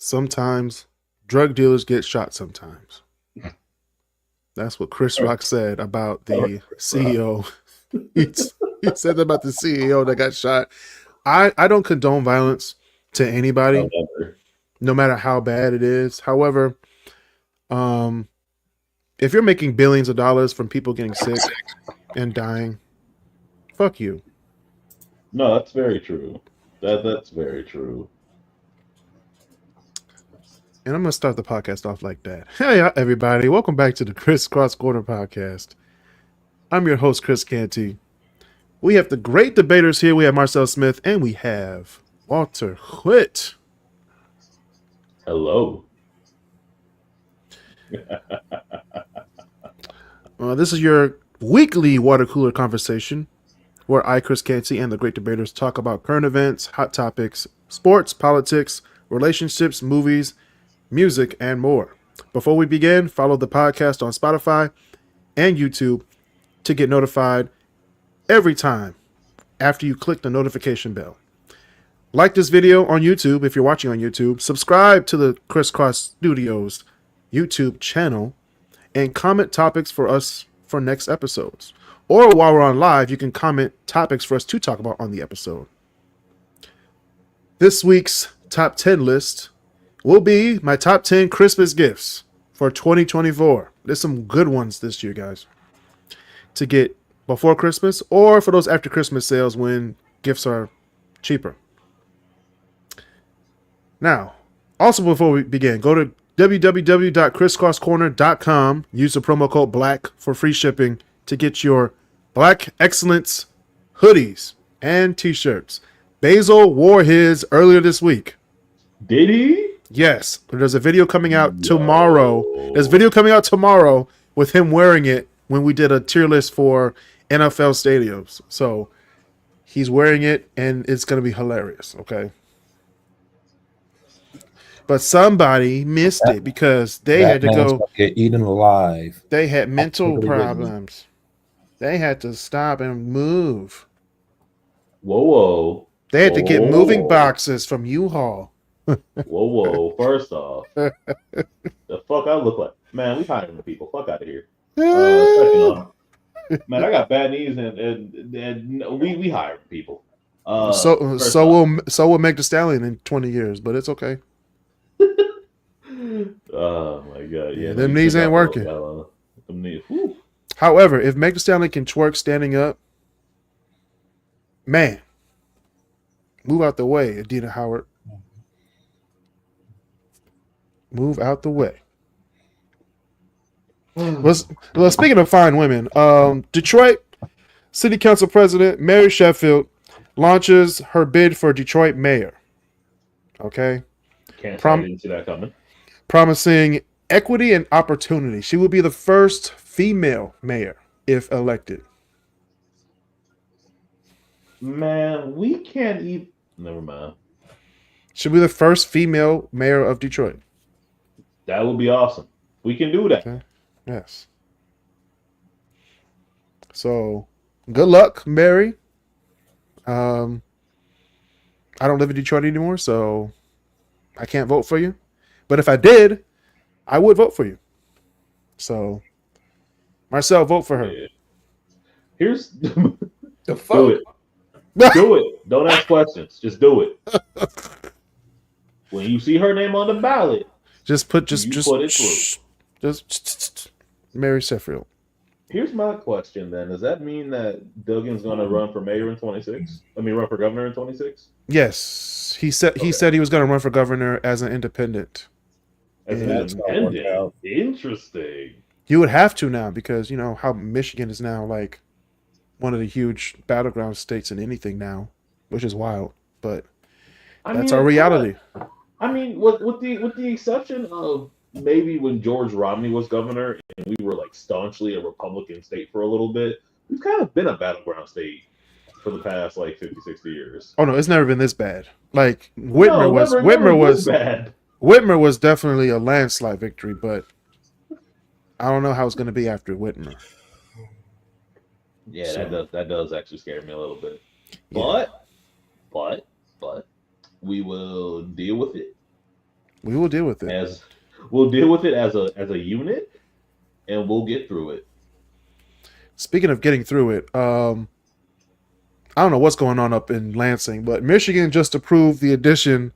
sometimes drug dealers get shot sometimes. That's what Chris Rock said about the CEO. he said that about the CEO that got shot. I don't condone violence to anybody, no matter how bad it is. However, if you're making billions of dollars from people getting sick and dying, fuck you. No, that's very true. That's very true. And I'm going to start the podcast off like that. Hey, everybody. Welcome back to the KrisCross Corner podcast. I'm your host, Kris Canty. We have the Great Debaterz here. We have Marcel Smith, and we have Walter Whitt. Hello. This is your weekly water cooler conversation where I, Kris Canty, and the Great Debaterz talk about current events, hot topics, sports, politics, relationships, movies, music, and more. Before we begin, follow the podcast on Spotify and YouTube to get notified every time after you click the notification bell. Like this video on YouTube if you're watching on YouTube. Subscribe to the KrisCross Studios YouTube channel and comment topics for us for next episodes. Or while we're on live, you can comment topics for us to talk about on the episode. This week's top 10 list will be my top 10 Christmas gifts for 2024. There's some good ones this year, guys, to get before Christmas or for those after Christmas sales when gifts are cheaper. Now, also before we begin, go to www.KrisCrossCorner.com. Use the promo code BLACK for free shipping to get your Black Excellence hoodies and t-shirts. Basil wore his earlier this week. Did he? Yes. There's a video coming out tomorrow. There's a video coming out tomorrow with him wearing it when we did a tier list for NFL stadiums. So he's wearing it and it's going to be hilarious. Okay. But somebody missed it because they had to go get eaten alive. They had mental problems. They had to stop and move. Whoa. They had to get moving boxes from U-Haul. Whoa. First off, the fuck I look like? Man, we hiring people. Fuck out of here. Second off, man, I got bad knees and we hire people. So we'll make the Stallion in 20 years, but it's okay. Oh my god, yeah. Them knees ain't working. Them knees. However, if Meg Thee Stallion can twerk standing up, man, move out the way, Adina Howard. Move out the way. Well, speaking of fine women, Detroit City Council President Mary Sheffield launches her bid for Detroit mayor. Okay. Can't say I didn't see that coming. Promising equity and opportunity. She will be the first female mayor if elected. Man, we can't even. Never mind. She'll be the first female mayor of Detroit. That would be awesome. We can do that. Okay. Yes. So, good luck, Mary. I don't live in Detroit anymore, so I can't vote for you. But if I did, I would vote for you. So, Marcel, vote for her. Yeah. Here's The fuck? do it. Do it. Don't ask questions. Just do it. When you see her name on the ballot, just put it through. Just Mary Sheffield. Here's my question then. Does that mean that Duggan's going to run for mayor in 26? I mean, run for governor in 26? Yes. He said he was going to run for governor as an independent. As an independent? Interesting. You would have to now because, you know, how Michigan is now like one of the huge battleground states in anything now, which is wild. But that's our reality. I mean, with the exception of maybe when George Romney was governor and we were like staunchly a Republican state for a little bit, we've kind of been a battleground state for the past like 50, 60 years. Oh no, it's never been this bad. Like Whitmer was definitely a landslide victory, but I don't know how it's going to be after Whitmer. Yeah, so. that does actually scare me a little bit. Yeah. But we will deal with it. We will deal with it. As we'll deal with it as a unit, and we'll get through it. Speaking of getting through it, I don't know what's going on up in Lansing, but Michigan just approved the addition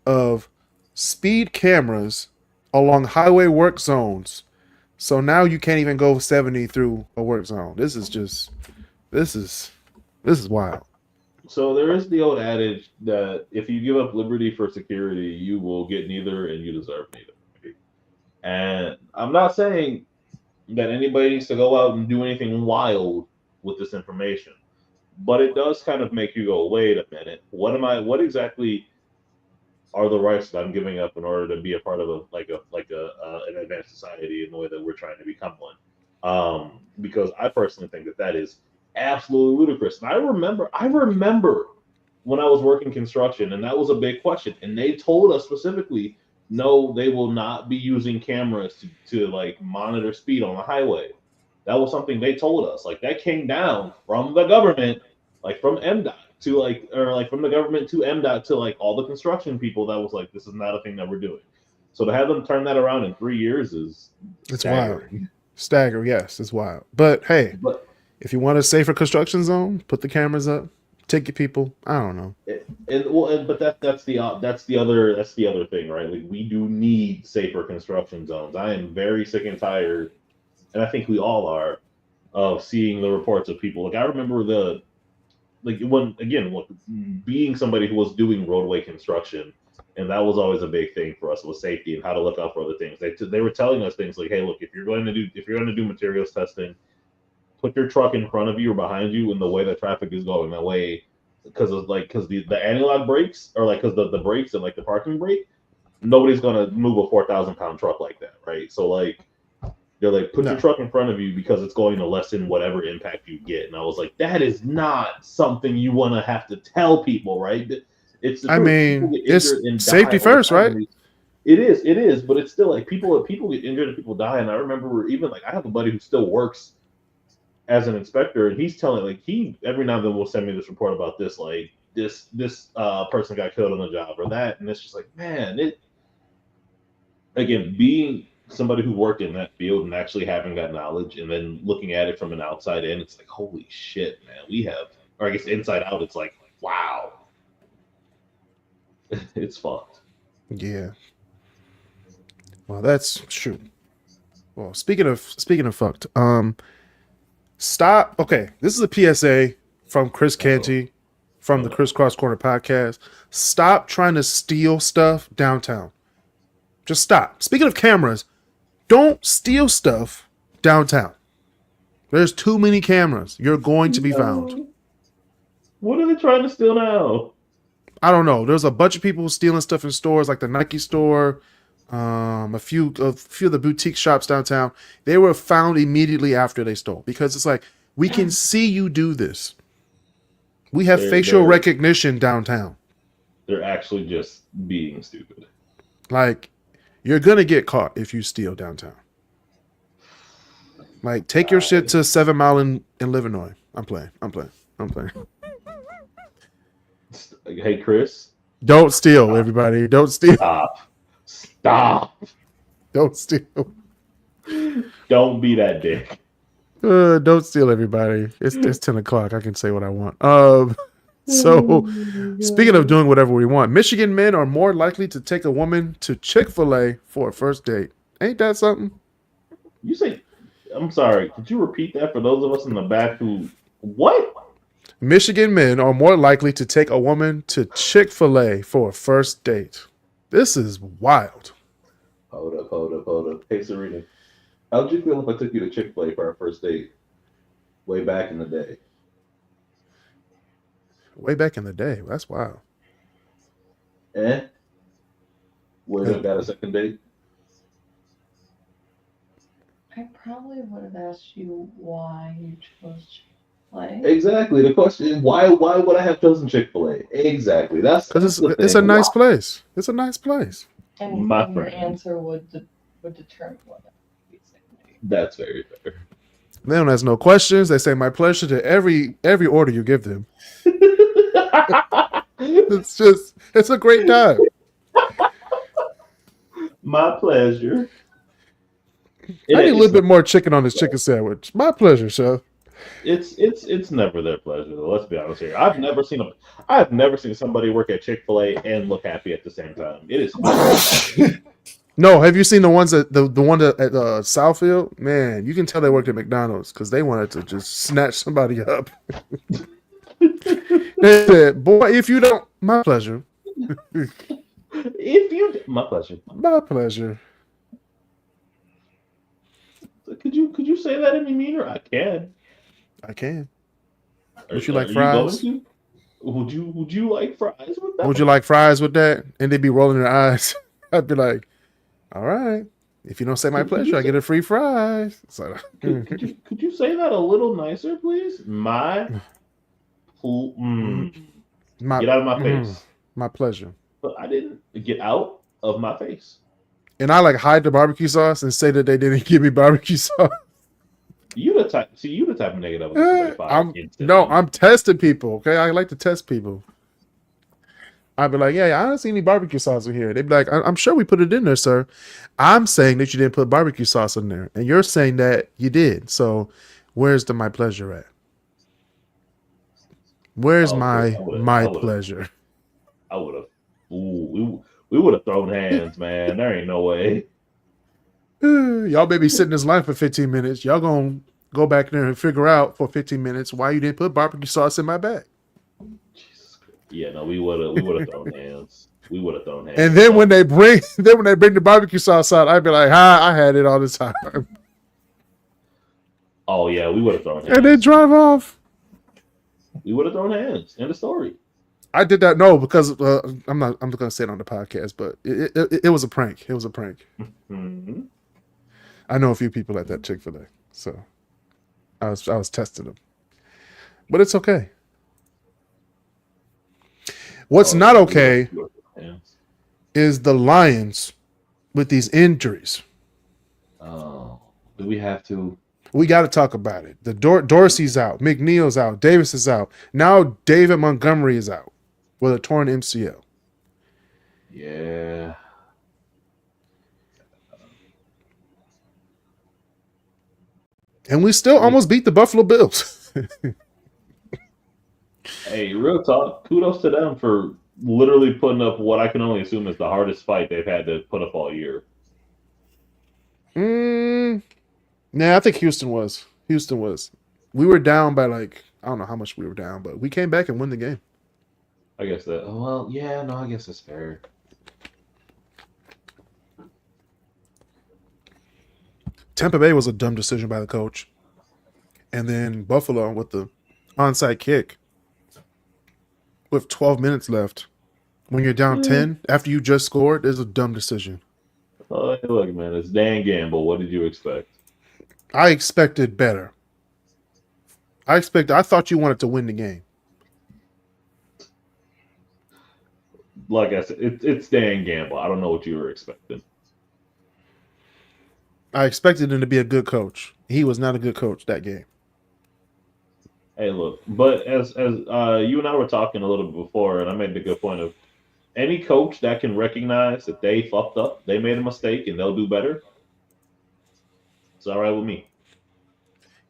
of speed cameras along highway work zones. So now you can't even go 70 through a work zone. This is wild. So there is the old adage that if you give up liberty for security, you will get neither, and you deserve neither. Right? And I'm not saying that anybody needs to go out and do anything wild with this information, but it does kind of make you go, wait a minute, what exactly are the rights that I'm giving up in order to be a part of an advanced society in the way that we're trying to become one? Because I personally think that is absolutely ludicrous. And I remember when I was working construction, and that was a big question. And they told us specifically, no, they will not be using cameras to like monitor speed on the highway. That was something they told us. Like that came down from the government, like from MDOT from the government to MDOT to like all the construction people. That was like, this is not a thing that we're doing. So to have them turn that around in 3 years is staggering. Wild. Staggering, yes, it's wild. But hey, if you want a safer construction zone, put the cameras up. Take your people. I don't know. But that's the other thing, right? Like we do need safer construction zones. I am very sick and tired, and I think we all are, of seeing the reports of people. Like I remember being somebody who was doing roadway construction, and that was always a big thing for us, was safety and how to look out for other things. They were telling us things like, hey, look, if you're going to do materials testing, put your truck in front of you or behind you in the way that traffic is going. That way, because the analog brakes, or like because the brakes and like the parking brake, nobody's gonna move a 4,000-pound truck like that, right? So like they're like, put your truck in front of you because it's going to lessen whatever impact you get. And I was like, that is not something you want to have to tell people, right? It's safety first, right? It is, but it's still like people get injured and people die. And I remember even like I have a buddy who still works as an inspector, and he's telling like he every now and then will send me this report about this, like this person got killed on the job or that, and it's just like, man, it again, being somebody who worked in that field and actually having that knowledge and then looking at it from an outside in, it's like, holy shit, man, we have, or I guess inside out, it's like, wow. It's fucked. Yeah. Well, that's true. Well, speaking of fucked, stop. Okay, this is a PSA from Kris Canty from the KrisCross Corner podcast. Stop trying to steal stuff downtown. Just stop. Speaking of cameras, don't steal stuff downtown. There's too many cameras. You're going to be found. What are they trying to steal now? I don't know. There's a bunch of people stealing stuff in stores like the Nike store, a few of the boutique shops downtown. They were found immediately after they stole, because it's like, we can see you do this. We have facial recognition downtown. They're actually just being stupid. Like, you're going to get caught if you steal downtown. Like, take your shit to 7 Mile in Livernois. I'm playing. Hey, Chris. Don't steal, everybody. Don't steal. Stop. Don't steal. Don't be that dick. Don't steal, everybody. It's 10 o'clock. I can say what I want. So, speaking of doing whatever we want, Michigan men are more likely to take a woman to Chick-fil-A for a first date. Ain't that something? You say, I'm sorry, could you repeat that for those of us in the back who, what? Michigan men are more likely to take a woman to Chick-fil-A for a first date. This is wild. Hold up. Hey, Serena, how'd you feel if I took you to Chick-fil-A for our first date way back in the day? Way back in the day. That's wild. Would have got a second date? I probably would have asked you why you chose Chick-fil-A. Exactly. The question is, why would I have chosen Chick-fil-A? Exactly. That's because it's a nice place. It's a nice place. And your answer would determine whether it be a second date. That's very fair. They don't ask no questions. They say my pleasure to every order you give them. It's a great time. My pleasure. I need a little bit more chicken on this chicken sandwich. My pleasure, chef. It's never their pleasure though. Let's be honest here. I've never seen somebody work at Chick-fil-A and look happy at the same time. It is No, have you seen the ones at the one at Southfield? Man, you can tell they worked at McDonald's because they wanted to just snatch somebody up. They said, "Boy, if you don't, my pleasure." My pleasure. My pleasure. Could you say that any meaner? I can. I can. Would Would you like fries? Would you like fries with that? Would you like fries with that? And they'd be rolling their eyes. I'd be like, all right. If you don't say my pleasure, I get a free fries. So, could you say that a little nicer, please? my Get out of my face. My pleasure. But I didn't get out of my face. And I like hide the barbecue sauce and say that they didn't give me barbecue sauce. You the type of nigga that would I'm testing people. Okay, I like to test people. I'd be like, yeah, I don't see any barbecue sauce in here. They'd be like, I'm sure we put it in there, sir. I'm saying that you didn't put barbecue sauce in there, and you're saying that you did. So, where's my pleasure at? Where's my pleasure? I would have. Ooh, we would have thrown hands, man. There ain't no way. Y'all may be sitting this line for 15 minutes. Y'all gonna go back there and figure out for 15 minutes why you didn't put barbecue sauce in my bag. Yeah, no, we would have thrown hands. We would have thrown hands. And then when they bring the barbecue sauce out, I'd be like, I had it all the time. Oh yeah, we would have thrown hands. And they drive off. We would have thrown hands. End of story. I did that because I'm not gonna say it on the podcast, but it was a prank. It was a prank. Mm-hmm. I know a few people at that Chick-fil-A, so I was testing them, but it's okay. What's not okay is the Lions with these injuries. Oh, do we have to? We got to talk about it. The Dorsey's out, McNeil's out, Davis is out. Now David Montgomery is out with a torn MCL. Yeah. And we still almost beat the Buffalo Bills. Hey, real talk. Kudos to them for literally putting up what I can only assume is the hardest fight they've had to put up all year. Nah, I think Houston was. We were down by I don't know how much we were down, but we came back and won the game. I guess that. Well, yeah, no, I guess it's fair. Tampa Bay was a dumb decision by the coach. And then Buffalo with the onside kick with 12 minutes left. When you're down 10 after you just scored, is a dumb decision. Oh, look, man, it's Dan Gamble. What did you expect? I expected better. I thought you wanted to win the game. Like I said, it's Dan Gamble. I don't know what you were expecting. I expected him to be a good coach. He was not a good coach that game. Hey, look, but as you and I were talking a little bit before, and I made the good point of any coach that can recognize that they fucked up, they made a mistake, and they'll do better. It's all right with me.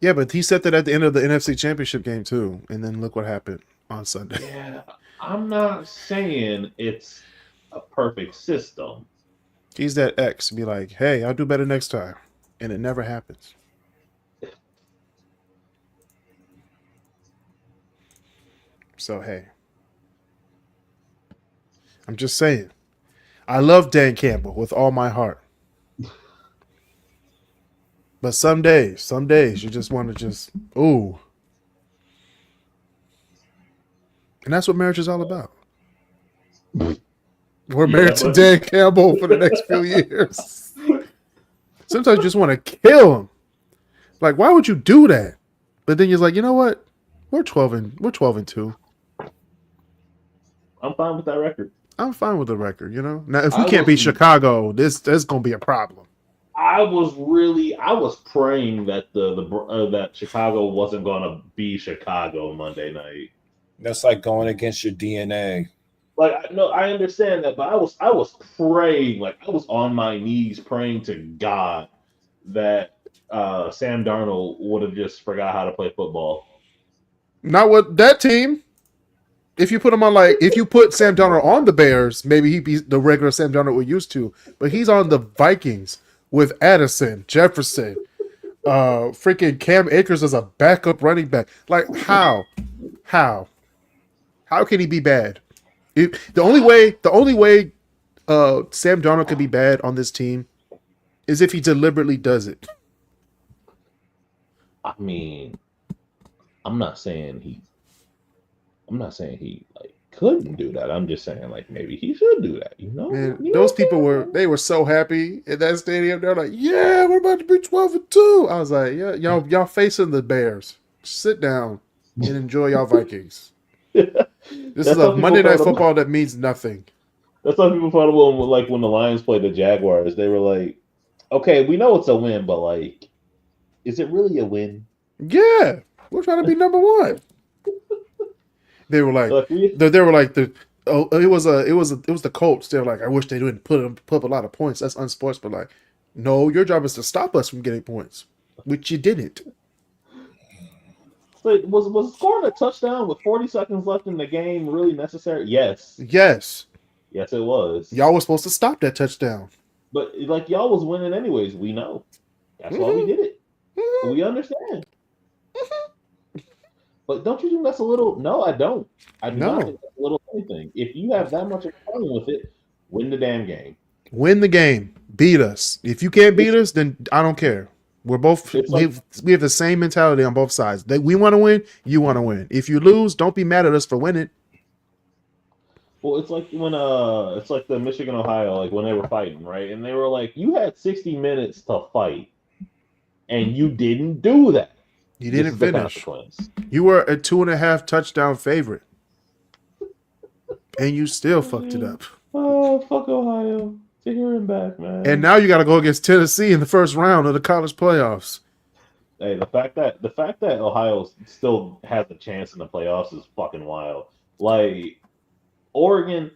Yeah, but he said that at the end of the NFC Championship game too, and then look what happened on Sunday. Yeah, I'm not saying it's a perfect system. He's that X. Be like, hey, I'll do better next time, and it never happens. So hey, I'm just saying, I love Dan Campbell with all my heart. But some days you just want to ooh. And that's what marriage is all about. We're married to Dan Campbell for the next few years. Sometimes you just want to kill him. Like, why would you do that? But then you're like, you know what? We're 12 and 2. I'm fine with that record. I'm fine with the record, you know? Now, if we can't beat Chicago, there's going to be a problem. I was praying that that Chicago wasn't going to be Chicago Monday night. That's like going against your DNA. Like, no, I understand that, but I was praying, like I was on my knees praying to God that Sam Darnold would have just forgot how to play football. Not with that team. If you put him on if you put Sam Darnold on the Bears, maybe he'd be the regular Sam Darnold we're used to. But he's on the Vikings with Addison, Jefferson, freaking Cam Akers as a backup running back. Like how can he be bad? The only way Sam Darnold could be bad on this team is if he deliberately does it. I mean, I'm not saying he like couldn't do that. I'm just saying like maybe he should do that. Man, You know those what I'm people saying? were so happy in that stadium. They're like, "Yeah, we're about to be 12-2." I was like, "Yeah, y'all facing the Bears. Sit down and enjoy y'all Vikings. This That's is how a people Monday Night felt Football that means nothing." That's how people felt about when the Lions played the Jaguars. They were like, "Okay, we know it's a win, but like, is it really a win?" Yeah, we're trying to be number one. They were like, Like we, they were like it was the Colts. They're like, I wish they didn't put up a lot of points. That's unsportsmanlike. No, your job is to stop us from getting points, which you didn't. like, was scoring a touchdown with 40 seconds left in the game really necessary? Yes, Yes, yes, it was. y'all were supposed to stop that touchdown. But like y'all was winning anyways. We know. That's why we did it. We understand. But don't you think that's a little? No, I don't. I do No. not think that's a little anything. If you have that much of a problem with it, win the damn game. Win the game. Beat us. If you can't beat us, then I don't care. We're both It's like- we have the same mentality on both sides. We want to win, you want to win. If you lose, don't be mad at us for winning. Well, it's like when it's like the Michigan Ohio, like when they were fighting, right? And they were like, you had 60 minutes to fight, and you didn't do that. You This didn't is the finish. consequence. You were a 2.5 touchdown favorite, and you still fucked it up. Oh, fuck Ohio. To hear him back, man. And now you got to go against Tennessee in the first round of the college playoffs. Hey, the fact that Ohio still has a chance in the playoffs is fucking wild. Like Oregon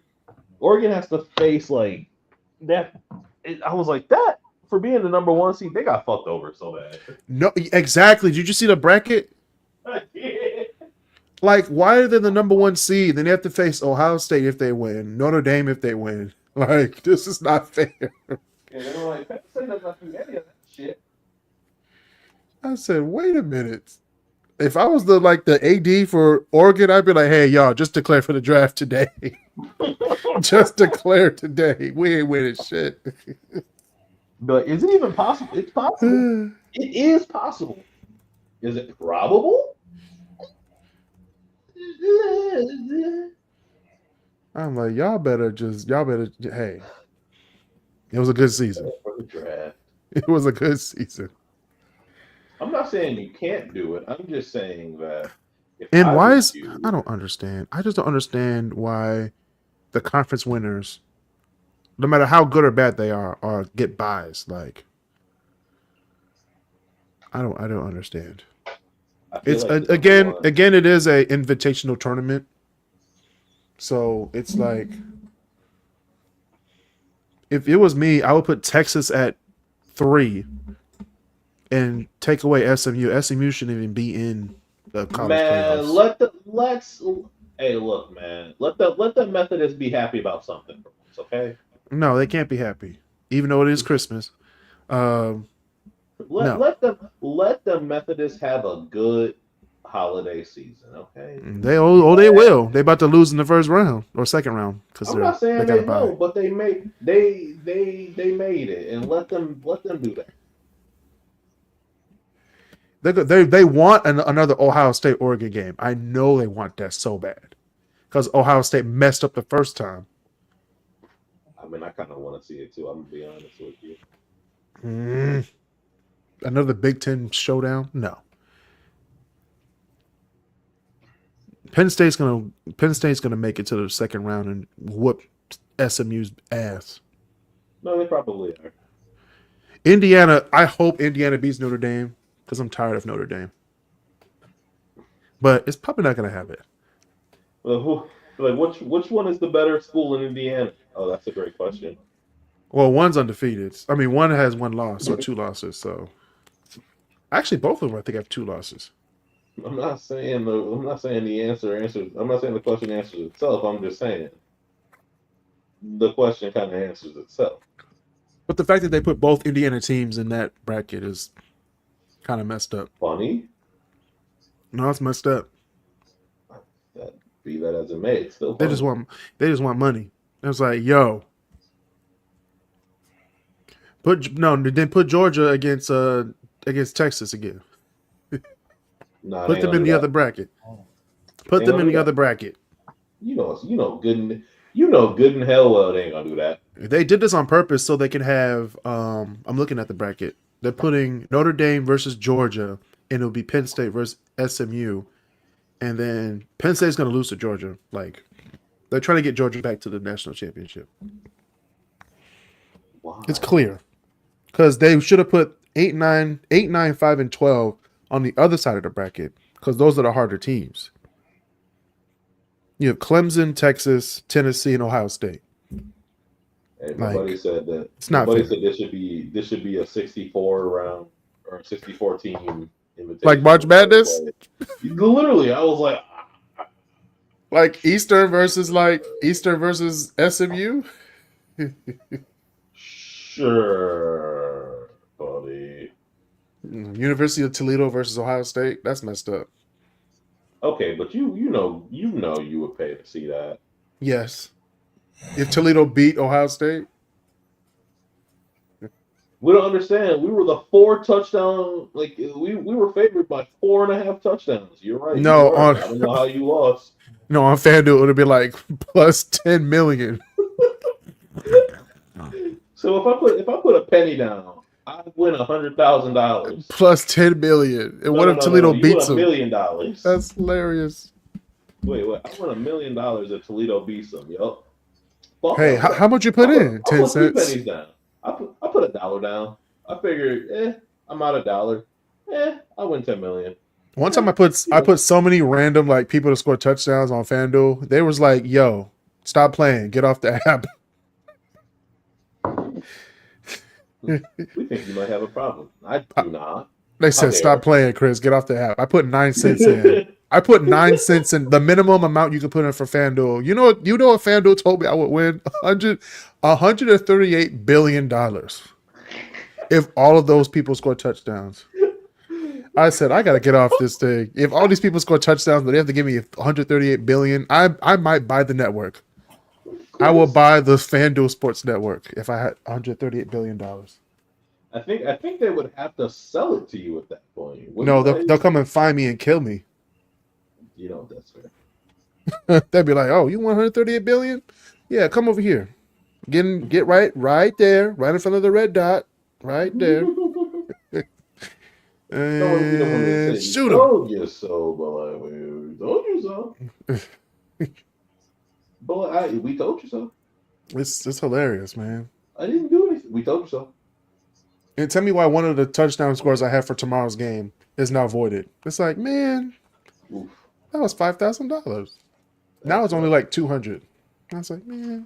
has to face like that. I was like that for being the number one seed. They got fucked over so bad. No, exactly. Did you see the bracket? Like, why are they the number one seed? Then they have to face Ohio State if they win, Notre Dame if they win. Like, this is not fair. Yeah, they were like, Penn State doesn't have to do any of that shit. I said, wait a minute. If I was the AD for Oregon, I'd be like, hey, y'all, just declare for the draft today. Just declare today. We ain't winning shit. But is it even possible? It's possible. It is possible. Is it probable? I'm like, y'all better, hey. It was a good season. For the draft. It was a good season. I'm not saying you can't do it. I'm just saying that. And why is I don't understand. I just don't understand why the conference winners, no matter how good or bad they are get buys. Like, I don't understand. It's again, it is a invitational tournament, so it's like if it was me, I would put Texas at 3 and take away SMU. SMU shouldn't even be in the college playoffs. Hey, look, man. Let the Methodists be happy about something for once, okay? No, they can't be happy, even though it is Christmas. No. Let the Methodists have a good holiday season, okay? They will. They about to lose in the first round or second round because I'm not saying they they will, but they made it, and let them do that. They want another Ohio State Oregon game. I know they want that so bad because Ohio State messed up the first time. I mean, I kind of want to see it too. I'm gonna be honest with you. Another Big Ten showdown? No. Penn State's gonna make it to the second round and whoop SMU's ass. No, they probably are. Indiana. I hope Indiana beats Notre Dame because I'm tired of Notre Dame. But it's probably not gonna have it. But Like, which one is the better school in Indiana? Oh, that's a great question. Well, one's undefeated. I mean, one has one loss or two losses. So actually, both of them I think have two losses. I'm not saying the answer answers. I'm not saying the question answers itself. I'm just saying the question kind of answers itself. But the fact that they put both Indiana teams in that bracket is kind of messed up. Funny. No, it's messed up. That be that as it may, it's still They funny. just want money. It was like, yo, then put Georgia against Texas again. Nah, Put they them gonna in do the that. other bracket. Put They them gonna in do the that. other bracket. You know good and hell well they ain't gonna do that. They did this on purpose so they can have. I'm looking at the bracket. They're putting Notre Dame versus Georgia, and it'll be Penn State versus SMU, and then Penn State's going to lose to Georgia. Like they're trying to get Georgia back to the national championship. Why? It's clear because they should have put 8, 9, 5, and 12 on the other side of the bracket because those are the harder teams. You have Clemson, Texas, Tennessee, and Ohio State. Hey, nobody Like, said that. it's not Nobody fair. said this should be a 64 round or 64 team invitation. Like March Madness? Literally, I was like, Like Eastern versus SMU. sure, buddy. University of Toledo versus Ohio State. That's messed up. Okay, but you know you would pay to see that. Yes. If Toledo beat Ohio State. We don't understand. We were the 4 touchdown. Like we were favored by 4.5 touchdowns. You're right. No, You're right. on- I don't know how you lost. No, on FanDuel it would be like plus 10 million. So if I put a penny down, I win $100,000. Plus 10 million. And what if Toledo you beats win $1 them? million. That's hilarious. Wait, I won $1 million if Toledo beats them. Yup. Fuck Hey, them. how much you put in? 10 I put 3 cents. pennies down. I put $1 down. I figured, I'm out $1. I win 10 million. One time I put so many random like people to score touchdowns on FanDuel. They was like, yo, stop playing. Get off the app. We think you might have a problem. I do not. They said, dare. stop playing, Chris. Get off the app. I put 9 cents in. I put 9 cents in the minimum amount you can put in for FanDuel. You know what FanDuel told me I would win? $138 billion if all of those people score touchdowns. I said, I got to get off this thing. If all these people score touchdowns, but they have to give me $138 billion, I might buy the network. I will buy the FanDuel Sports Network if I had $138 billion. I think they would have to sell it to you at that point. No, they'll come and find me and kill me. You know that's fair. They'd be like, "Oh, you want 138 billion? Yeah, come over here. Get right there, right in front of the red dot, right there, and shoot him." Told you so, but we told you so. But we told you so. It's hilarious, man. I didn't do anything. We told you so. And tell me why one of the touchdown scores I have for tomorrow's game is now voided. It's like, man, Oof. that was $5,000. Now it's only like 200. I was like, man,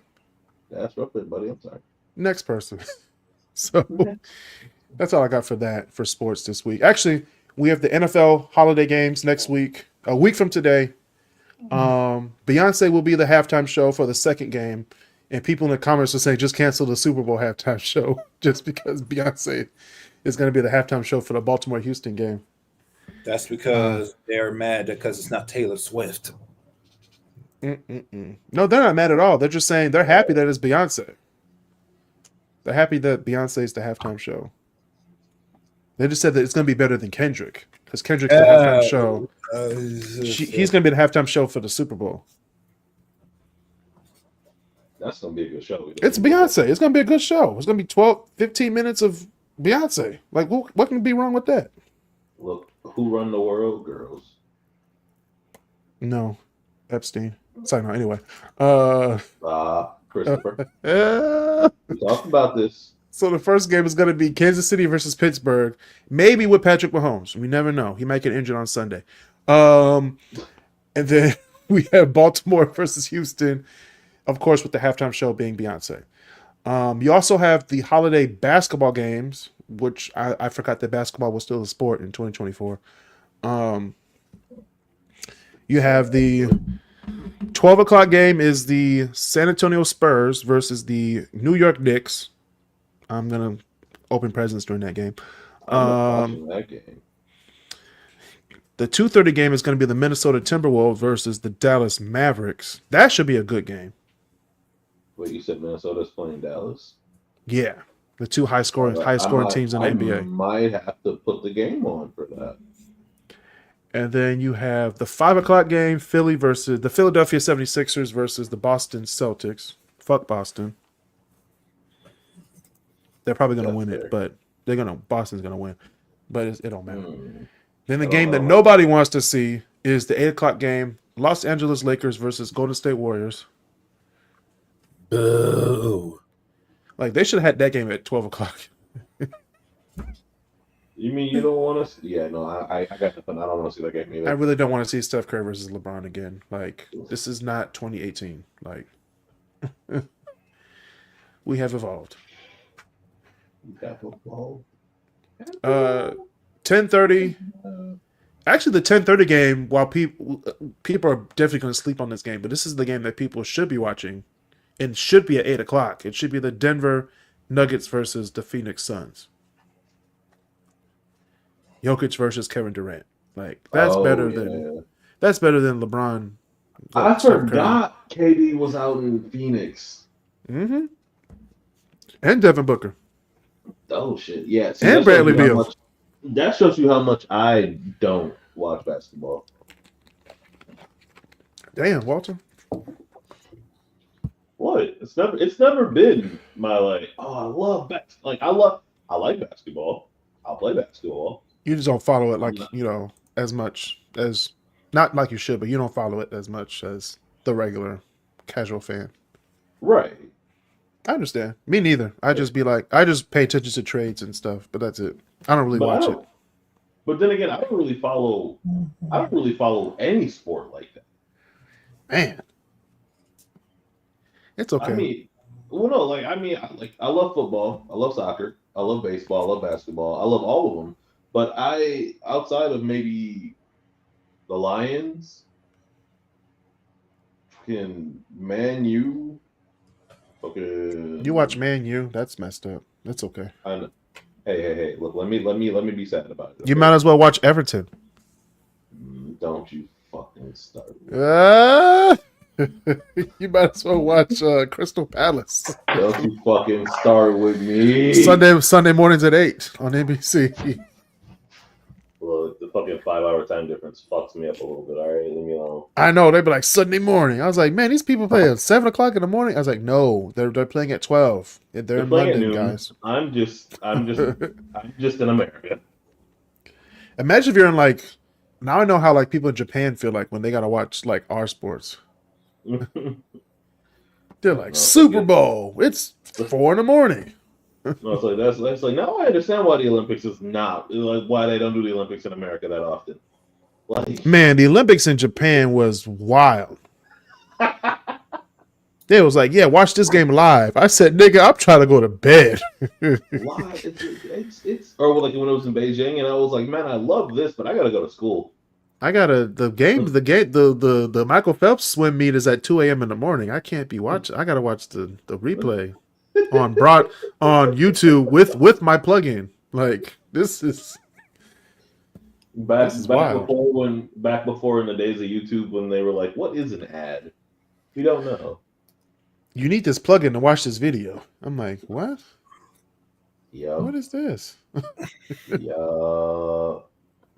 That's rough, buddy. I'm sorry. next person. So that's all I got for sports this week. Actually, we have the NFL holiday games next week. A week from today, Beyonce will be the halftime show for the second game, and people in the comments are saying just cancel the Super Bowl halftime show just because Beyonce is going to be the halftime show for the Baltimore-Houston game. That's because they're mad because it's not Taylor Swift. No, they're not mad at all. They're just saying they're happy that it's Beyonce. They're happy that Beyonce is the halftime show. They just said that it's going to be better than Kendrick because Kendrick's the halftime show. He's going to be the halftime show for the Super Bowl. That's gonna be a good show. It's Beyonce. It's going to be a good show. It's going to be 12, 15 minutes of Beyonce. Like, what can be wrong with that? Look, who run the world, girls? No, Epstein. Sorry, no. Anyway, Christopher. We talked about this. So the first game is going to be Kansas City versus Pittsburgh. Maybe with Patrick Mahomes. We never know. He might get injured on Sunday. And then We have Baltimore versus Houston, of course, with the halftime show being Beyonce. You also have the holiday basketball games, which I forgot that basketball was still a sport in 2024. You have the 12 o'clock game is the San Antonio Spurs versus the New York Knicks. I'm going to open presents during that game. I'm watching that game. The 2:30 game is going to be the Minnesota Timberwolves versus the Dallas Mavericks. That should be a good game. Wait, you said Minnesota's playing Dallas? Yeah, the two high scoring teams in the NBA. I might have to put the game on for that. And then you have the 5 o'clock game, Philly versus the Philadelphia 76ers versus the Boston Celtics. Fuck Boston. They're probably going to win it, but Boston's going to win. But it don't matter. Then the game that nobody wants to see is the 8 o'clock game, Los Angeles Lakers versus Golden State Warriors. Boo. Like, they should have had that game at 12 o'clock. You mean you don't want to? Yeah, no, I got nothing. I don't want to see that game either. I really don't want to see Steph Curry versus LeBron again. Like, this is not 2018. Like, we have evolved. 10:30. Actually, the 10:30 game, while people are definitely going to sleep on this game, but this is the game that people should be watching. It should be at 8 o'clock. It should be the Denver Nuggets versus the Phoenix Suns. Jokic versus Kevin Durant. Like, that's better than LeBron. I forgot KD was out in Phoenix. Mm-hmm. And Devin Booker. Oh shit! Yeah, and Bradley Beal. That shows you how much I don't watch basketball. Damn, Walter. What? It's never been my like. Oh, I love I like basketball. I'll play basketball. You just don't follow it like as much as not like you should, but you don't follow it as much as the regular casual fan. Right. I understand. Me neither. I just pay attention to trades and stuff, but that's it. I don't really watch it. But then again, I don't really follow any sport like that. Man. It's okay. I mean, I love football, I love soccer, I love baseball, I love basketball, I love all of them. But outside of maybe the Lions, fucking Man U, you watch Man U? That's messed up. That's okay. I know. Hey! Look, let me be sad about it. Okay? You might as well watch Everton. Don't you fucking start. You might as well watch Crystal Palace. Don't you fucking start with me. Sunday mornings at 8 on NBC. Well, the fucking 5-hour time difference fucks me up a little bit. All right, leave me alone. I know they'd be like Sunday morning. I was like, man, these people play at 7 o'clock in the morning. I was like, no, they're playing at 12. They're in London, guys. I'm just in America. Imagine if you're in like. Now I know how like people in Japan feel like when they gotta watch like our sports. They're like Super Bowl. It's 4 in the morning. No, it's like that's like now I understand why the Olympics is not like why they don't do the Olympics in America that often. Like, man, the Olympics in Japan was wild. They was like, yeah, watch this game live. I said, nigga, I'm trying to go to bed. Why? It's or like when it was in Beijing, and I was like, man, I love this, but I gotta go to school. The Michael Phelps swim meet is at 2 a.m. in the morning. I can't be watching. I gotta watch the replay on YouTube with my plug-in. Like this is back before in the days of YouTube when they were like, what is an ad? We don't know. You need this plug-in to watch this video. I'm like, what? Yeah. What is this? Yeah.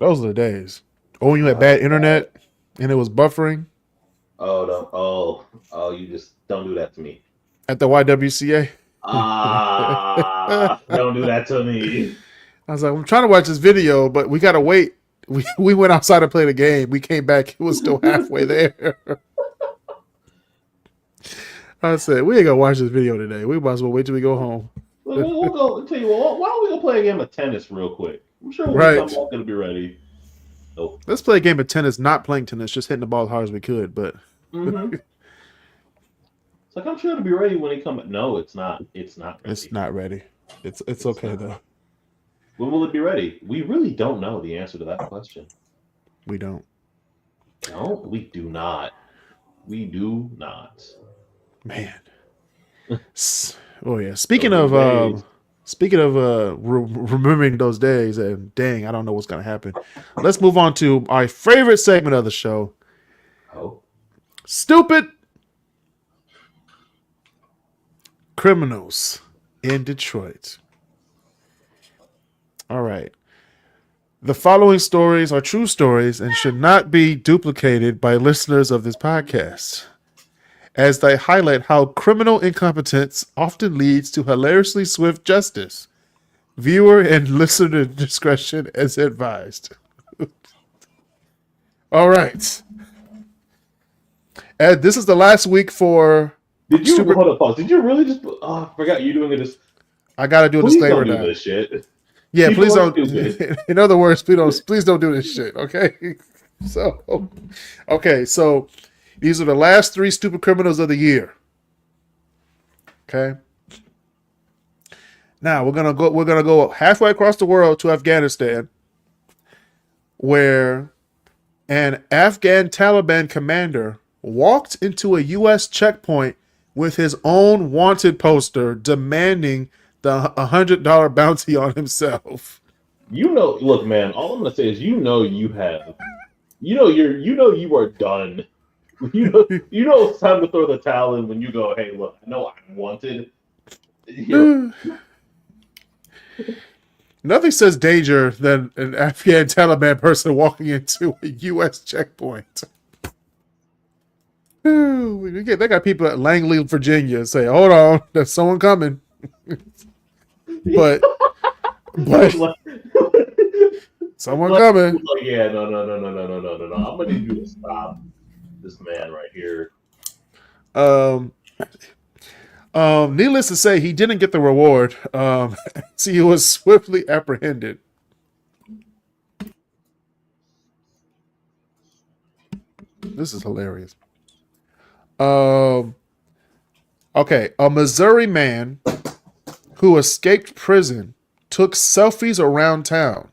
Those are the days. Oh, you had bad internet and it was buffering. Oh no! Oh! You just don't do that to me. At the YWCA. Don't do that to me. I was like, I'm trying to watch this video, but we gotta wait. We went outside to play the game. We came back. It was still halfway there. I said, we ain't gonna watch this video today. We might as well wait till we go home. We'll go. Tell you what. Why don't we go play a game of tennis real quick? I'm sure when we come back, it'll be ready. Nope. Let's play a game of tennis, not playing tennis, just hitting the ball as hard as we could. But Mm-hmm. It's like, I'm sure it'll be ready when it comes. No, it's not. It's not ready. it's not ready. It's okay not. though. When will it be ready? We really don't know the answer to that question. We don't. No, we do not. We do not. Man. Oh yeah. Speaking Those of days. remembering those days, and dang, I don't know what's gonna happen. Let's move on to our favorite segment of the show. Oh. Stupid criminals in Detroit. All right. The following stories are true stories and should not be duplicated by listeners of this podcast, as they highlight how criminal incompetence often leads to hilariously swift justice. Viewer and listener discretion is advised. All right. Ed, this is the last week for... Did you hold up, pause? Did you really just? Oh, I forgot you doing it. I got to do a Please disclaimer don't do now. this shit. Yeah, People please are don't. stupid. In other words, please don't do this shit. Okay. So these are the last 3 stupid criminals of the year. Okay. Now we're gonna go halfway across the world to Afghanistan, where an Afghan Taliban commander walked into a U.S. checkpoint with his own wanted poster demanding the $100 bounty on himself. Look, man. All I'm gonna say is, you are done. You know it's time to throw the towel in when you go, hey, look, I know I'm wanted. Here. Nothing says danger than an Afghan Taliban person walking into a U.S. checkpoint. They got people at Langley, Virginia say, hold on, there's someone coming. but someone coming. Like, yeah, no. I'm gonna need you to stop this man right here. Needless to say, he didn't get the reward. So he was swiftly apprehended. This is hilarious. Okay, a Missouri man who escaped prison took selfies around town.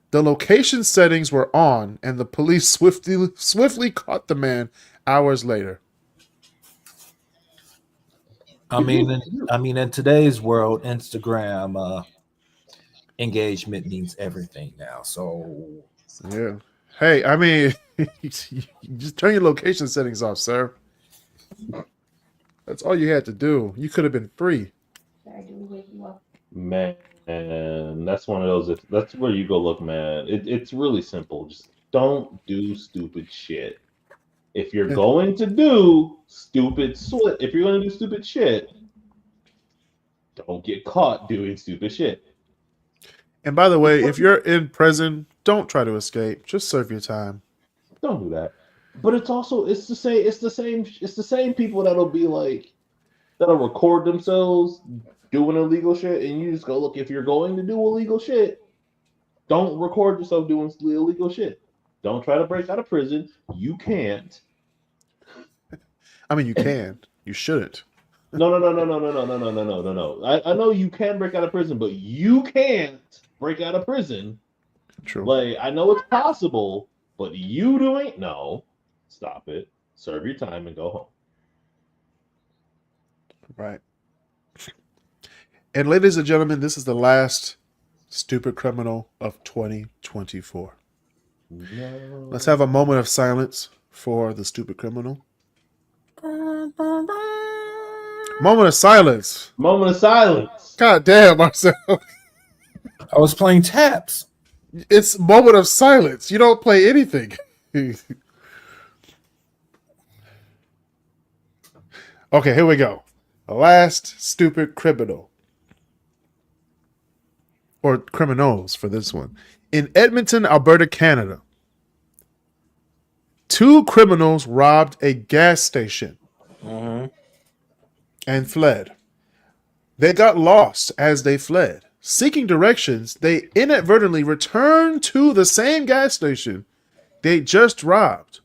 The location settings were on, and the police swiftly caught the man hours later. I mean, in today's world, Instagram engagement means everything now. So Yeah. Hey, I mean, you just turn your location settings off, sir. That's all you had to do. You could have been free. Sorry, do we wake you up? Man, that's one of those. That's where you go look, man. It's really simple. Just don't do stupid shit. If you're going to do stupid shit, don't get caught doing stupid shit. And by the way, if you're in prison, don't try to escape. Just serve your time. Don't do that. But it's the same people that'll record themselves doing illegal shit, and you just go, look, if you're going to do illegal shit, don't record yourself doing illegal shit. Don't try to break out of prison. You can't. I mean, you can. You shouldn't. No. I know you can break out of prison, but you can't break out of prison. True. Like, I know it's possible, but you doing no. Stop it. Serve your time and go home. Right. And ladies and gentlemen, this is the last stupid criminal of 2024. No. Let's have a moment of silence for the stupid criminal. Moment of silence. Moment of silence. God damn, Marcel. I was playing taps. It's moment of silence. You don't play anything. Okay, here we go. The last stupid criminal. Or criminals for this one. In Edmonton, Alberta, Canada, 2 criminals robbed a gas station and fled. They got lost as they fled. Seeking directions, they inadvertently returned to the same gas station They just robbed,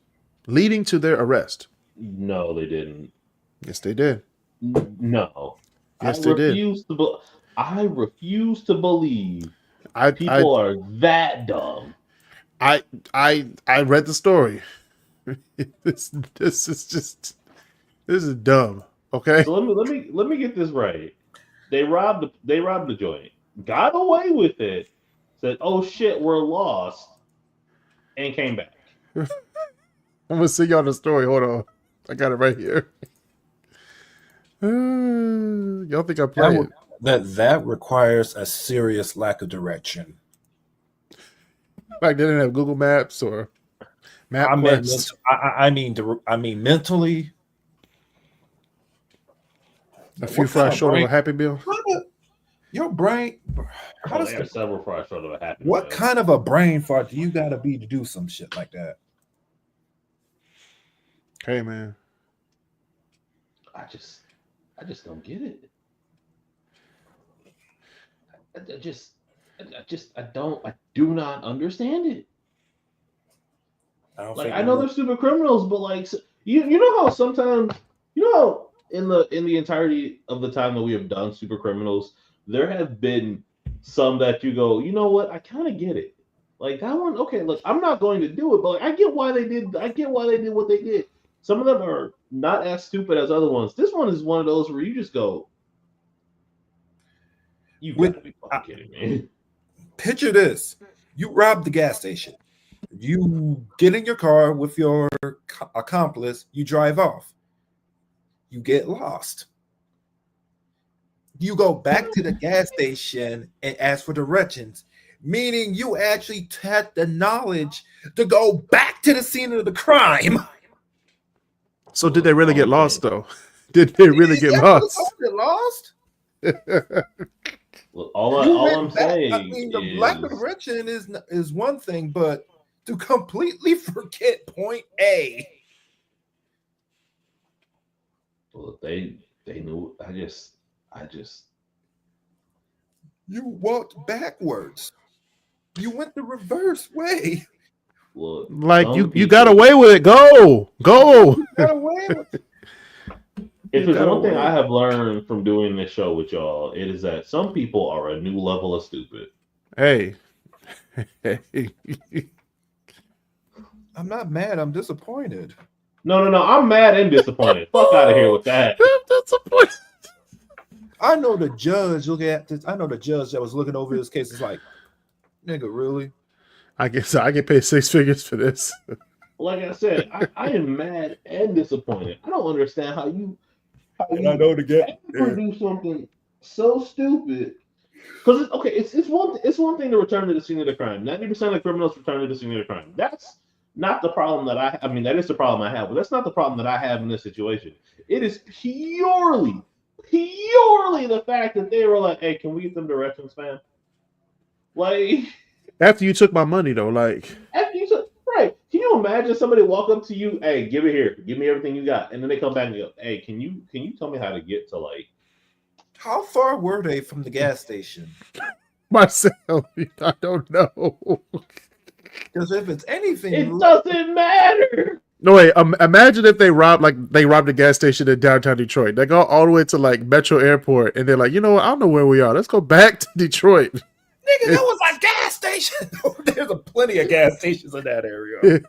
leading to their arrest. No, they didn't. Yes, they did. No, Yes, they did. I refuse to believe I people are that dumb. I read the story. this is dumb. Okay. So let me get this right. They robbed the joint, got away with it, said, "Oh shit, we're lost," and came back. I'm gonna send y'all the story. Hold on, I got it right here. Y'all think I play it? That requires a serious lack of direction. Like they didn't have Google Maps or MapQuest. I mean mentally. A few fries short of a Happy Meal. Your brain. How does There are several fries short of a Happy what Meal. kind of a brain fart do you got to be to do some shit like that? Hey man, I just don't get it. I do not understand it. I know they're stupid criminals, but like you know how sometimes in the entirety of the time that we have done super criminals, there have been some that you go, you know what, I kind of get it. Like that one, okay, look, I'm not going to do it, but like, I get why they did what they did. Some of them are not as stupid as other ones. This one is one of those where you just go, you gotta be fucking kidding me. Picture this. You rob the gas station. You get in your car with your accomplice. You drive off. You get lost. You go back to the gas station and ask for directions, meaning you actually had the knowledge to go back to the scene of the crime. So did they really get lost though? Did they really get lost? Lost? Look, all I'm saying the lack of direction is one thing, but to completely forget point A. Well, they knew. I just. You walked backwards. You went the reverse way. Look, like you got away with it. Go. You got away with it. If there's one thing I have learned from doing this show with y'all, it is that some people are a new level of stupid. Hey. I'm not mad. I'm disappointed. No. I'm mad and disappointed. Fuck out of here with that. Disappointed. I know the judge looking at this. I know the judge that was looking over this case is like, nigga, really? I guess I get paid 6 figures for this. Like I said, I am mad and disappointed. I don't understand how you know to get do something so stupid. Because it's one thing to return to the scene of the crime. 90% of criminals return to the scene of the crime. That's not the problem that I mean, that is the problem I have, but that's not the problem that I have in this situation. It is purely the fact that they were like, hey, can we get them directions, fam? Like, after you took my money though, like after you took, right? Can you imagine somebody walk up to you, hey, give it here, give me everything you got, and then they come back and go, hey, can you tell me how to get to like? How far were they from the gas station? myself, I don't know. Because if it's anything, It doesn't matter. No wait, imagine if they robbed the gas station in downtown Detroit. They go all the way to like Metro Airport, and they're like, you know what? I don't know where we are. Let's go back to Detroit. Nigga, that was a gas station. There's plenty of gas stations in that area.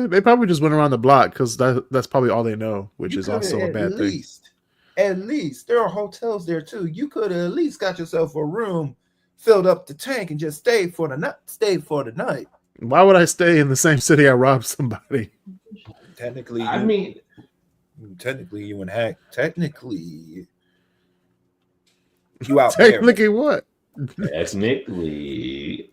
They probably just went around the block because that's probably all they know, which is also a bad thing. At least there are hotels there too. You could have at least got yourself a room, filled up the tank, and just stayed for the night. Why would I stay in the same city I robbed somebody? Technically, you and Hack. Technically, you out Technically, there. What?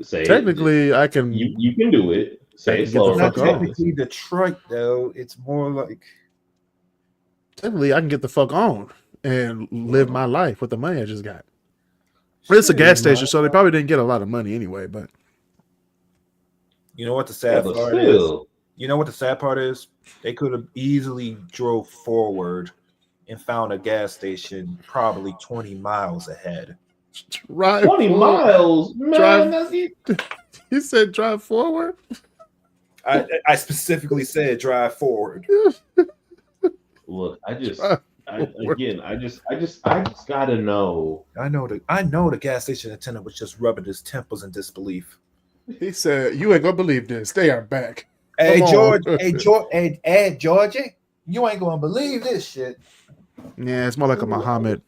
Technically, I can. You can do it. Say it slower. Not technically Detroit though. It's more like. Technically, I can get the fuck on and live my life with the money I just got. But it's a gas station, so they probably didn't get a lot of money anyway. But you know what the sad part is? You know what the sad part is? They could have easily drove forward and found a gas station probably 20 miles ahead. Drive 20 forward. miles, man. Drive- That's it. You said drive forward. I specifically said drive forward. Look, I just gotta know. I know the gas station attendant was just rubbing his temples in disbelief. He said, "You ain't gonna believe this. They are back." Hey Come George, on. hey Georgie, you ain't gonna believe this shit. Yeah, it's more like a Muhammad.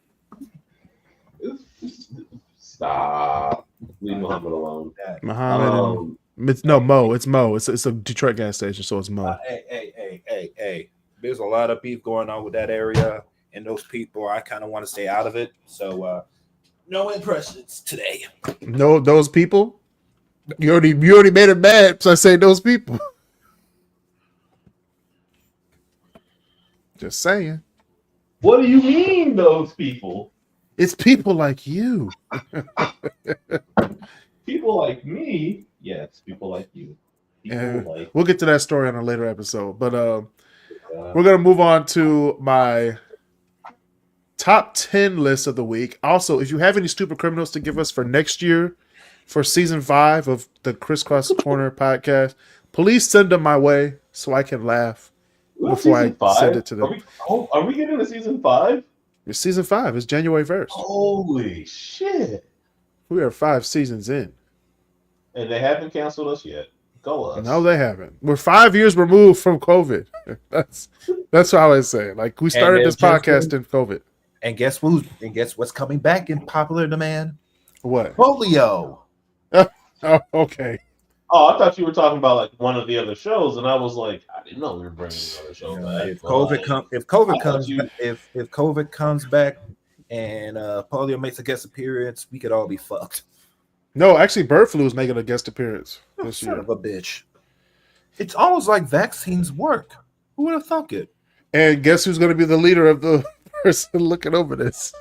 Stop. Leave Muhammad alone. Muhammad. It's Mo. It's Mo. It's a Detroit gas station, so it's Mo. Hey. There's a lot of beef going on with that area and those people. I kind of want to stay out of it. So no impressions today. No, those people. You already made it mad, so I say those people. Just saying. What do you mean, those people? It's people like you. People like me? Yes, people like you. We'll get to that story on a later episode. But we're going to move on to my top 10 list of the week. Also, if you have any stupid criminals to give us for next year, for season 5 of the KrisCross Corner podcast, please send them my way so I can laugh before I send it to them. Are we getting to season 5? It's season 5. It's January 1st. Holy shit. We are 5 seasons in. And they haven't canceled us yet. Go us. No, they haven't. We're 5 years removed from COVID. That's how I say. Like, we started this podcast in COVID. And guess what's coming back in popular demand? What? Polio. Oh, okay. Oh, I thought you were talking about like one of the other shows, and I was like, I didn't know we were bringing another show back. If COVID comes back and polio makes a guest appearance, we could all be fucked. No, actually, bird flu is making a guest appearance this Son year. of a bitch. It's almost like vaccines work. Who would have thunk it? And guess who's going to be the leader of the person looking over this?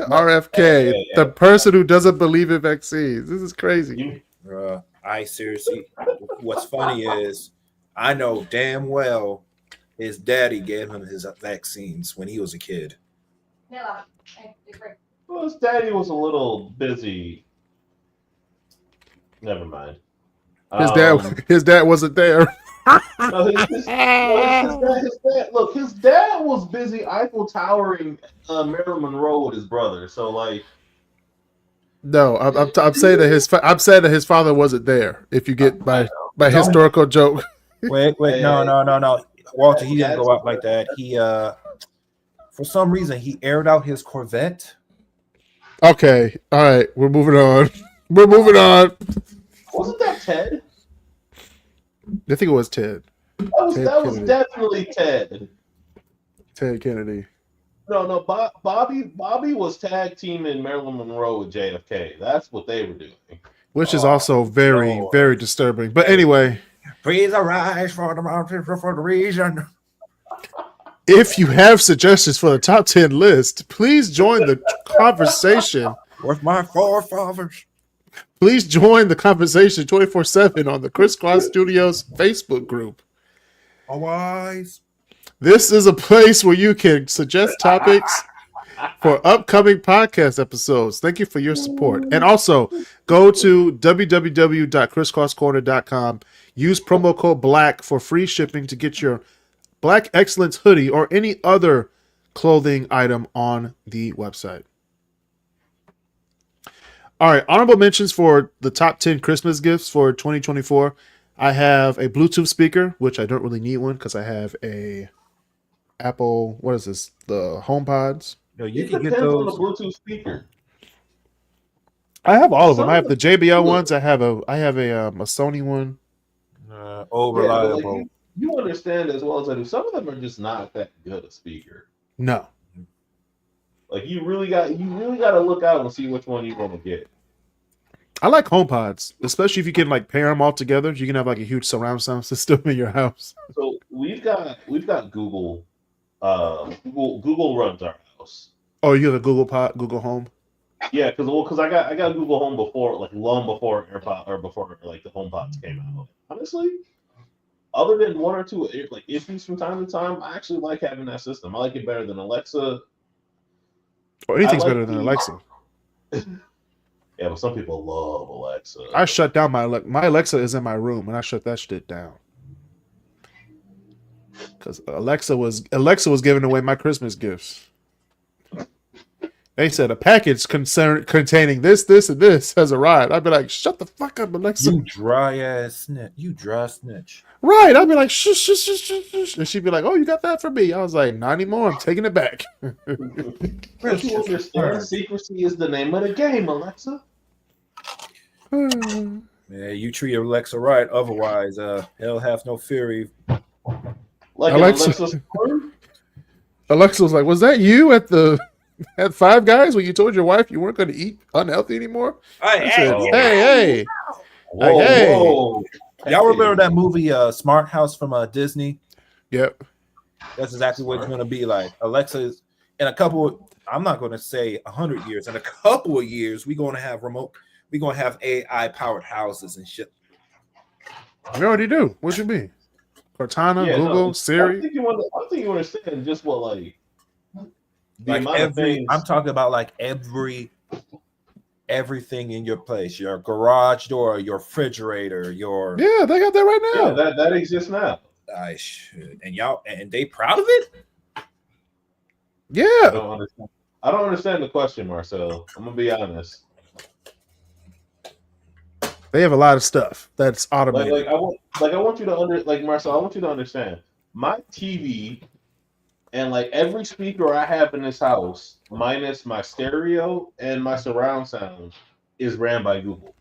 RFK, the person who doesn't believe in vaccines. This is crazy. I seriously, what's funny is I know damn well his daddy gave him his vaccines when he was a kid. Well, his daddy was a little busy. Never mind. His dad wasn't there. His dad, look, his dad was busy Eiffel Towering Marilyn Monroe with his brother. So, like, no, I'm saying that his father wasn't there. If you get my historical joke. Wait, no. Walter, he didn't go out like that. He for some reason he aired out his Corvette. Okay, all right, we're moving on. Wasn't that Ted? I think it was Ted. That was definitely Ted. Ted Kennedy. No, Bobby was tag teaming Marilyn Monroe with JFK. That's what they were doing. Which is also very, very disturbing. But anyway. Please arise for the mountain for the region. If you have suggestions for the top 10 list, please join the conversation. With my forefathers. Please join the conversation 24/7 on the KrisCross Studios Facebook group. Arise. This is a place where you can suggest topics for upcoming podcast episodes. Thank you for your support. And also, go to www.KrisCrossCorner.com. Use promo code BLACK for free shipping to get your Black Excellence hoodie or any other clothing item on the website. All right, honorable mentions for the top 10 Christmas gifts for 2024. I have a Bluetooth speaker, which I don't really need one because I have a Apple, what is this? The HomePods. No, you can get those. On a Bluetooth speaker. I have all of them. I have the JBL ones. I have a Sony one. Reliable. Like you understand as well as I do. Some of them are just not that good a speaker. No. Like you really got to look out and see which one you want to get. I like HomePods, especially if you can like pair them all together. You can have like a huge surround sound system in your house. So we've got Google. Google runs our house. Oh, you have a Google Home? Yeah, because I got Google Home before, like long before AirPod or before like the HomePods came out. Honestly, other than one or two like issues from time to time, I actually like having that system. I like it better than Alexa. Or anything's I like better than the- Alexa. Yeah, but some people love Alexa. I shut down my Alexa is in my room, and I shut that shit down. Because Alexa was giving away my Christmas gifts. They said a package containing this, and this has arrived. I'd be like, shut the fuck up, Alexa. You dry ass snitch. You dry snitch. Right. I'd be like, shush, shush, shush, shush, shush. And she'd be like, oh, you got that for me. I was like, not anymore. I'm taking it back. Don't you understand? Secrecy is the name of the game, Alexa. Yeah, you treat your Alexa right. Otherwise, hell have no fury. Like Alexa- Alexa's phone? Alexa was like, was that you at Five Guys when you told your wife you weren't going to eat unhealthy anymore? I said, Oh. hey. Whoa, Hey. whoa. Y'all remember that movie Smart House from Disney? Yep. That's exactly what it's going to be like. Alexa is in a couple. I'm not going to say 100 years. In a couple of years, we're going to have AI powered houses and shit. We already do. What you mean? Cortana, Yeah, Google, no, Siri. I think you understand just what like the Like amount of things. I'm talking about like everything in your place, your garage door, your refrigerator, your Yeah, they got that right now. Yeah, that exists now. I should. And y'all and they proud of it? I Yeah. don't understand. I don't understand the question, Marcel. I'm gonna be honest. They have a lot of stuff that's Like, automated. I want you to Marcel. I want you to understand. My TV and like every speaker I have in this house, minus my stereo and my surround sound, is ran by Google.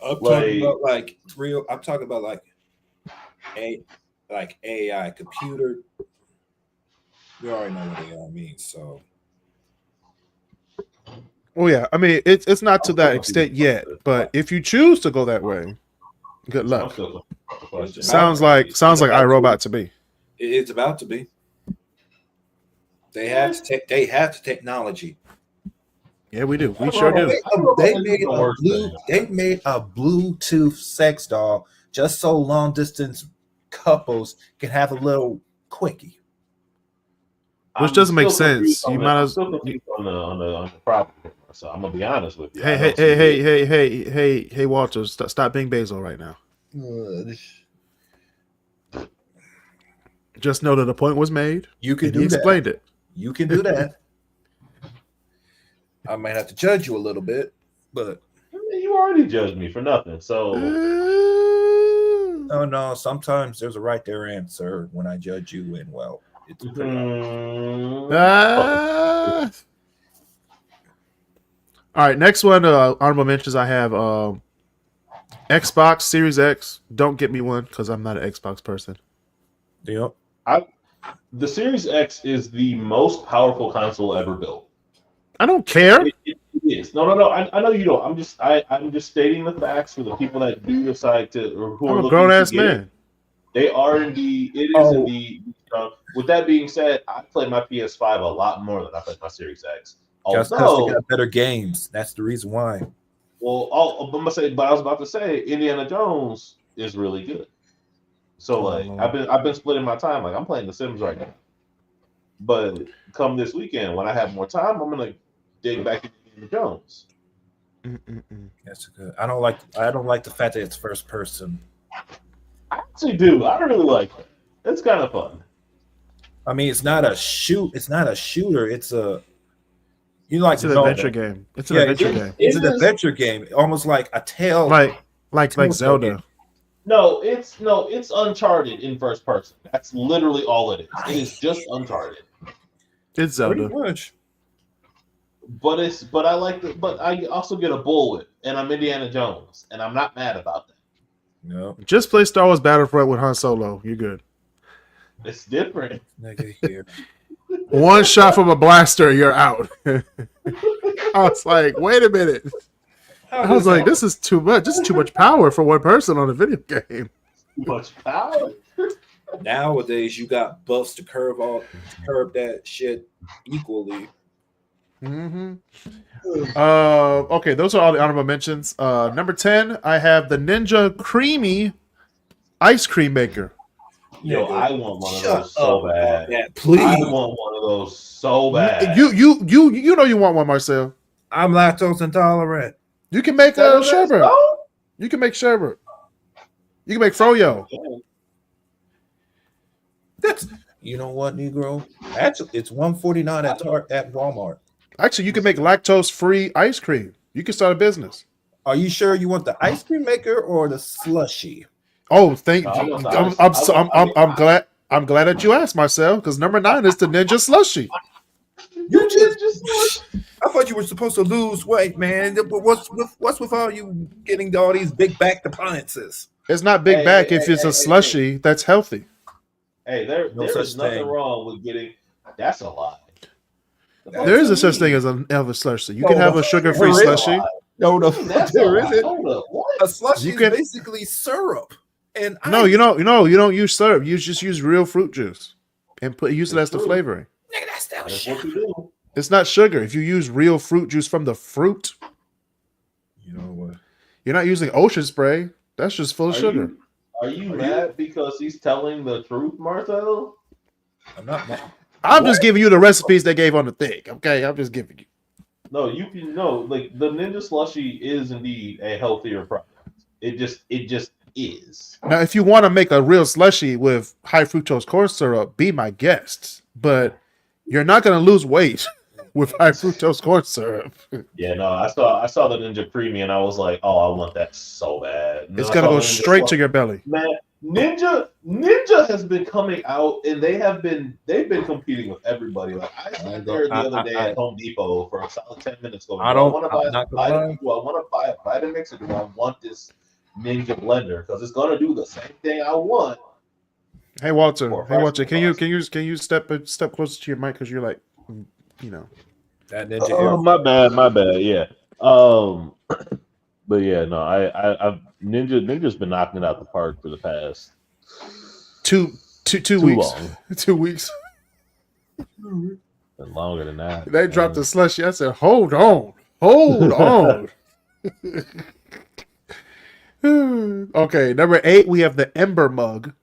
I'm Like- talking about like real. I'm talking about like AI computer. You already know what AI means. So Oh yeah, I mean it's not to that extent yet, but if you choose to go that way, good I'm luck. still looking for the question. Sounds like iRobot to me. it's about to be. They have to they have technology. Yeah, we do. We sure do. They made a Bluetooth sex doll just so long distance couples can have a little quickie. Which I'm doesn't make still confused sense. on You the- might I'm as still confused on the problem. So I'm gonna be honest with you. I hey don't see it. hey Walter, stop being Basil right now. Just know that a point was made. You can And do he that. explained it. You can do that. I might have to judge you a little bit, but You already judged me for nothing. So no. Sometimes there's a right there answer when I judge you, and well, it's pretty Ah. All right, next one. Honorable mentions. I have Xbox Series X. Don't get me one because I'm not an Xbox person. Yep. the Series X is the most powerful console ever built. I don't care. It is. No. I know you don't. I'm just stating the facts for the people that do decide to or who are I'm a looking grown to ass get it. man. They are indeed. It is indeed. With that being said, I play my PS5 a lot more than I play my Series X. That's because Although, they got better games. That's the reason why. well, I was about to say, Indiana Jones is really good. So like, I've been splitting my time. Like I'm playing The Sims right now. But come this weekend, when I have more time, I'm gonna dig back into Indiana Jones. That's good. I don't like the fact that it's first person. I actually do. I really like it. It's kind of fun. I mean, it's not a shooter. It's a It's an adventure game. It's an adventure game. It's an adventure game, almost like a tale. Like Zelda. No, it's Uncharted in first person. That's literally all it is. It is just Uncharted. It's Pretty Zelda. much. But I also get a bullet, and I'm Indiana Jones, and I'm not mad about that. No, Just play Star Wars Battlefront with Han Solo. You're good. It's different. nigga here. One shot from a blaster, you're out. I was like, wait a minute. I was like, this is too much. This is too much power for one person on a video game. Too much power. Nowadays, you got buffs to curb that shit equally. Mm-hmm. Okay, those are all the honorable mentions. Number 10, I have the Ninja Creamy Ice Cream Maker. Yo, I want one of those so bad. Yeah, please. I want one of those so bad. You know you want one, Marcel. I'm lactose intolerant. You can make That a is sherbet. so? You can make sherbet. You can make froyo. That's you know what, Negro? Actually, it's $149 at Walmart. Actually, you can make lactose-free ice cream. You can start a business. Are you sure you want the ice cream maker or the slushy? Oh, thank I you. want the I'm glad. I'm glad that you asked, Marcel, because number 9 is the Ninja Slushy. You just I thought you were supposed to lose weight, man. What's with all you getting all these big backed appliances? It's not big back if it's a slushy that's healthy. Hey, No there such is nothing thing. wrong with getting. That's a lie. There is a such thing as an Elvis slushy. You can have a sugar-free there is. slushy. No, That's there a lie. isn't. Hold up, what? A slushy You is can- basically syrup. And No, you don't use syrup. You just use real fruit juice and use it as the Fruit. flavoring. Nigga, that's that That's shit. what you do. It's not sugar. If you use real fruit juice from the fruit, You know what? you're not using ocean spray. That's just full of sugar. Are you mad because he's telling the truth, Marcel? I'm not mad. I'm just giving you the recipes they gave on the thing. Okay, I'm just giving you. No, you can know. Like the Ninja Slushy is indeed a healthier product. It just is. Now, if you want to make a real slushy with high fructose corn syrup, be my guest. But you're not going to lose weight with high fructose corn syrup. Yeah, no, I saw the Ninja Creamy and I was like, oh, I want that so bad. And It's then I going to saw go the Ninja straight to Slushy. your belly. Man, Ninja has been coming out and they've been competing with everybody. Like I sat there the other day at Home Depot for a solid 10 minutes going, I do I don't- want to I'm buy not gonna do I want to buy a Vitamix or do I want this Ninja blender? Because it's gonna do the same thing I want. Hey Walter, Or can you step closer to your mic because you're like, you know. That ninja Oh, my bad. Yeah. But yeah, no, I've Ninja's been knocking it out the park for the past Two too weeks. long. 2 weeks. Been longer than that. They dropped the slushy. I said, hold on. Okay, number 8, we have the Ember mug,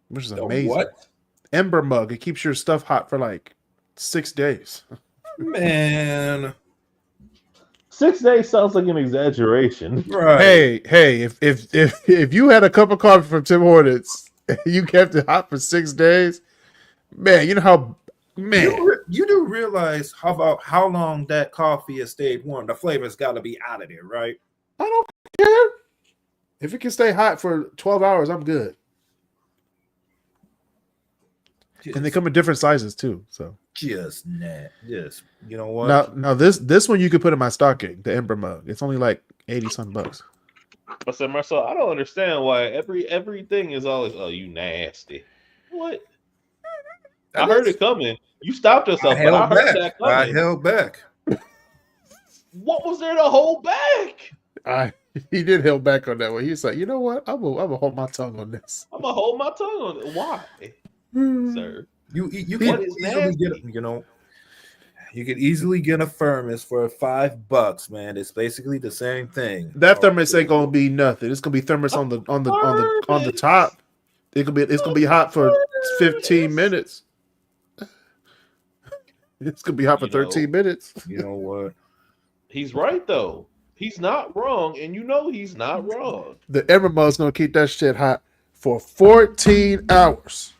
which is amazing. What? Ember mug. It keeps your stuff hot for like 6 days. Man. 6 days sounds like an exaggeration. Right. Hey, if you had a cup of coffee from Tim Hortons and you kept it hot for 6 days, man, you know how You do realize how long that coffee has stayed warm. The flavor's got to be out of there, right? I don't care. If it can stay hot for 12 hours, I'm good. And they come in different sizes too. So Just you know what? now this one you could put in my stocking, the Ember mug. It's only like $80 I said, Marcel, I don't understand why everything is always, oh, you nasty. What? I heard it coming. You stopped yourself, but I heard that coming. I held back. What was there to hold back? He did hold back on that one. He was like, you know what? I'm gonna hold my tongue on this. I'm gonna hold my tongue on it. Why, sir? You What can is easily get nasty? you can easily get a thermos for $5, man. It's basically the same thing. That thermos ain't gonna be nothing. It's gonna be thermos on the top. It's gonna be hot for 15 minutes. It's gonna be hot for 13 minutes. You know what? He's right though. He's not wrong, and you know he's not wrong. The Ember mug's gonna keep that shit hot for 14 hours.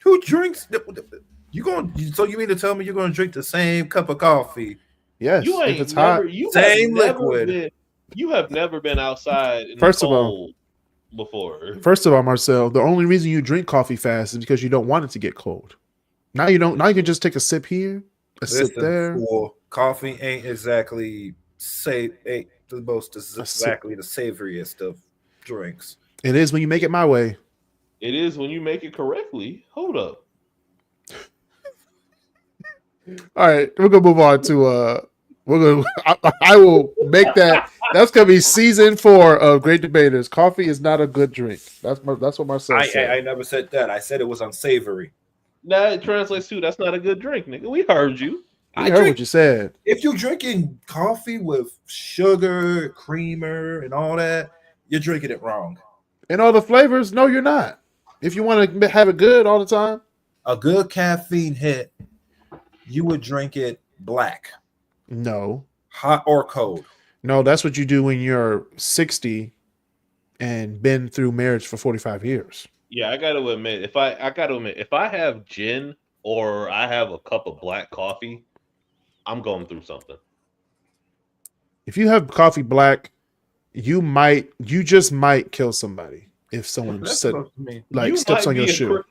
Who drinks? So you mean to tell me you're going to drink the same cup of coffee? Yes, You if ain't it's never. hot. You Same have never liquid. been. You have never been outside in First the of all- cold before. First of all, Marcel, the only reason you drink coffee fast is because you don't want it to get cold. Now you don't. Now you can just take a sip here, a sip there. Fool, coffee ain't exactly ain't the most sip. exactly the savoriest of drinks. It is when you make it my way. It is when you make it correctly. Hold up. All right, we're gonna move on to we're gonna. I will make that. That's gonna be season 4 of Great Debaterz. Coffee is not a good drink. That's what Marcel said. I never said that. I said it was unsavory. Now it translates to that's not a good drink, nigga. We heard you. I heard what you said. If you're drinking coffee with sugar, creamer, and all that, you're drinking it wrong. And all the flavors, no, you're not. If you want to have it good all the time, a good caffeine hit, you would drink it black, No, hot or cold. no, that's what you do when you're 60 and been through marriage for 45 years. Yeah, I got to admit, if I have gin or I have a cup of black coffee, I'm going through something. If you have coffee black, you just might kill somebody if someone That's said what I mean. like You steps might on your be a shoe.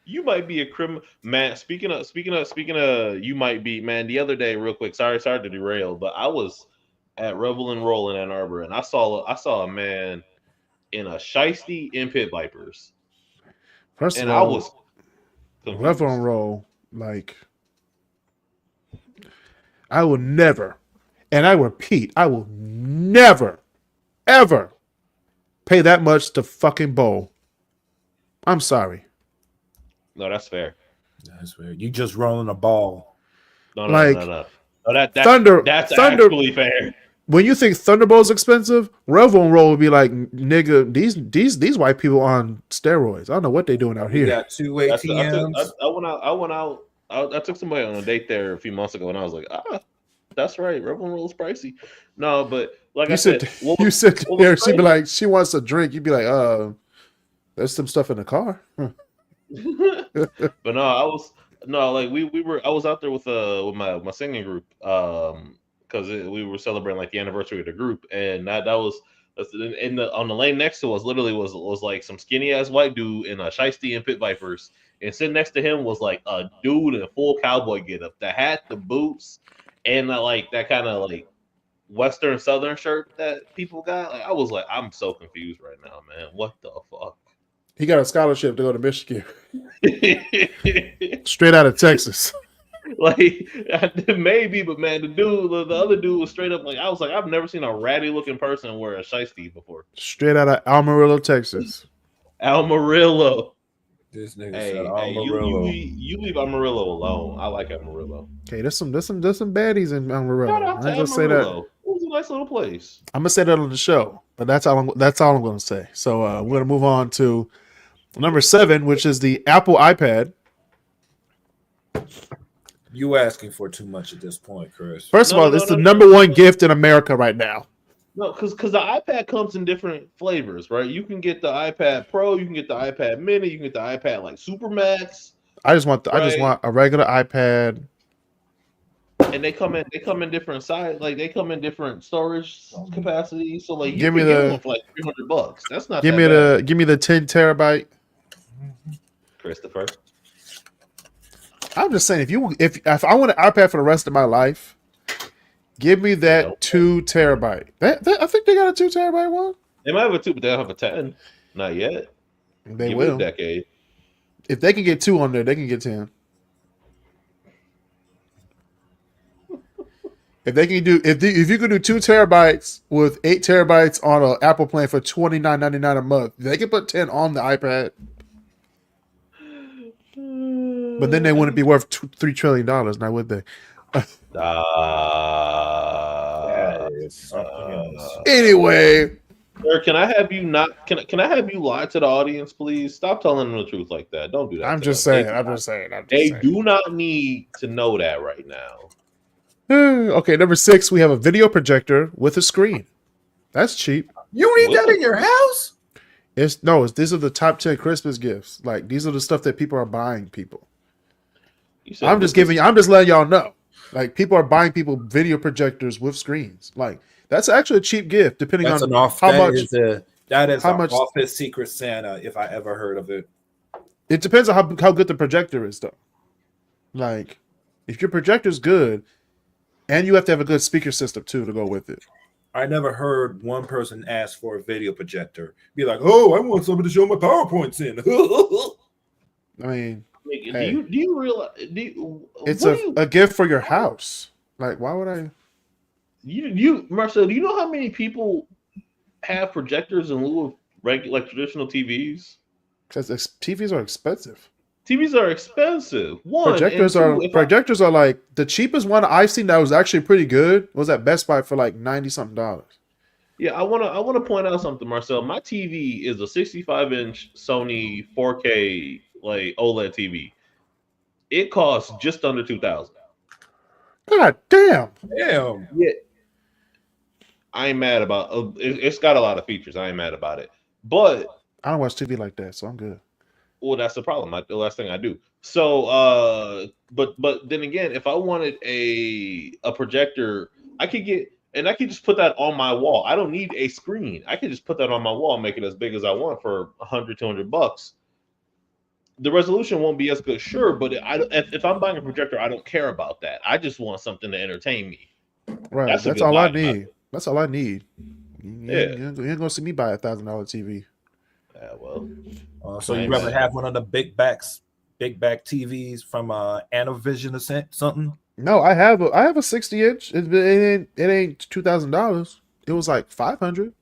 You might be a criminal, man. Speaking of, you might be, man. The other day, real quick, sorry to derail, but I was at Revel and Roll in Ann Arbor, and I saw a man in a shiesty in pit vipers, First and of I all, was confused. Revel and Roll, like I will never, and I repeat, I will never, ever pay that much to fucking bowl. I'm sorry. No, that's fair. That's weird. You just rolling a ball. No, Like, no. That's Thunder- actually fair. When you think Thunderbowl's expensive, Revel and Roll would be like, nigga, these white people on steroids. I don't know what they doing out You here. got two ATMs. I took somebody on a date there a few months ago, and I was like, that's right, Revel and Roll is pricey. No, but like You I said, you sit there, she'd be crazy- like, she wants a drink. You'd be like, there's some stuff in the car. But no, I was out there with my singing group because we were celebrating like the anniversary of the group, and on the lane next to us literally was like some skinny ass white dude in a shiesty and pit vipers, and sitting next to him was like a dude in a full cowboy getup, the hat, the boots, and like that kind of like Western Southern shirt that people got. Like I was like, I'm so confused right now, man. What the fuck? He got a scholarship to go to Michigan, straight out of Texas. Like maybe, but man, the other dude was straight up like I was like, I've never seen a ratty looking person wear a shiesty before. Straight out of Amarillo, Texas. Amarillo. This nigga Hey, said you Amarillo. leave Amarillo alone. I like Amarillo. Okay, there's some baddies in Amarillo. Shout I out ain't to gonna say that. Amarillo. It was a nice little place. I'm gonna say that on the show, but that's all I'm gonna say. So we're gonna move on to number 7, which is the Apple iPad. You asking for too much at this point, Chris. First of No, all, no, it's no, the no, number no. one gift in America right now. No, because the iPad comes in different flavors, right? You can get the iPad Pro, you can get the iPad Mini, you can get the iPad like Super Max, I just want Right. a regular iPad. and they come in different size, like they come in different storage capacity. So like you Give can me get the- one for like $300. That's not Give that me the 10 terabyte. bad, Christopher. I'm just saying, if I want an iPad for the rest of my life, give me that Nope. 2 terabyte. I think they got a 2 terabyte one. They might have a 2, but they don't have a 10. Not yet. They Give it will. a decade. If they can get 2 on there, they can get 10. If they can do if you can do 2 terabytes with 8 terabytes on an Apple plan for $29.99 a month, they can put 10 on the iPad. But then they wouldn't be worth $3 trillion, now would they? Anyway, Sir, can I have you not? Can I have you lie to the audience, please? Stop telling them the truth like that. Don't do that. I'm to just them. saying. I'm just saying. They do not need to know that right now. Okay, number 6, we have a video projector with a screen. That's cheap. You need that in your house? These are the top 10 Christmas gifts. Like, these are the stuff that people are buying people. You said I'm just letting y'all know. Like, people are buying people video projectors with screens. Like, that's actually a cheap gift, depending on how much. That is how an much- office secret Santa, if I ever heard of it. It depends on how good the projector is, though. Like, if your projector's good, and you have to have a good speaker system too to go with it. I never heard one person ask for a video projector. Be like, oh, I want somebody to show my PowerPoints in. I mean, Nigga, Hey. do you realize? it's a gift for your house. Like, why would I? Marcel, do you know how many people have projectors in lieu of regular, like traditional TVs? Because TVs are expensive. TVs are expensive. One, Projectors are like the cheapest one I've seen that was actually pretty good was at Best Buy for like $90-something. Yeah, I wanna point out something, Marcel. My TV is a 65-inch Sony 4K like OLED TV. It costs just under $2,000. God damn. Damn. Yeah, I ain't mad about. It's got a lot of features. I ain't mad about it. But I don't watch TV like that, so I'm good. well, that's the problem. The last thing I do. So, but then again, if I wanted a projector, I could get, and I could just put that on my wall. I don't need a screen. I could just put that on my wall, and make it as big as I want for $100-$200. The resolution won't be as good, sure, but if I'm buying a projector, I don't care about that. I just want something to entertain me. Right. That's all I need. That's all I need. Yeah. You ain't gonna see me buy $1,000 TV. Yeah, well. So you rather have one of the big back TVs from Anavision or something? No, I have a 60-inch. It ain't $2,000. It was like $500.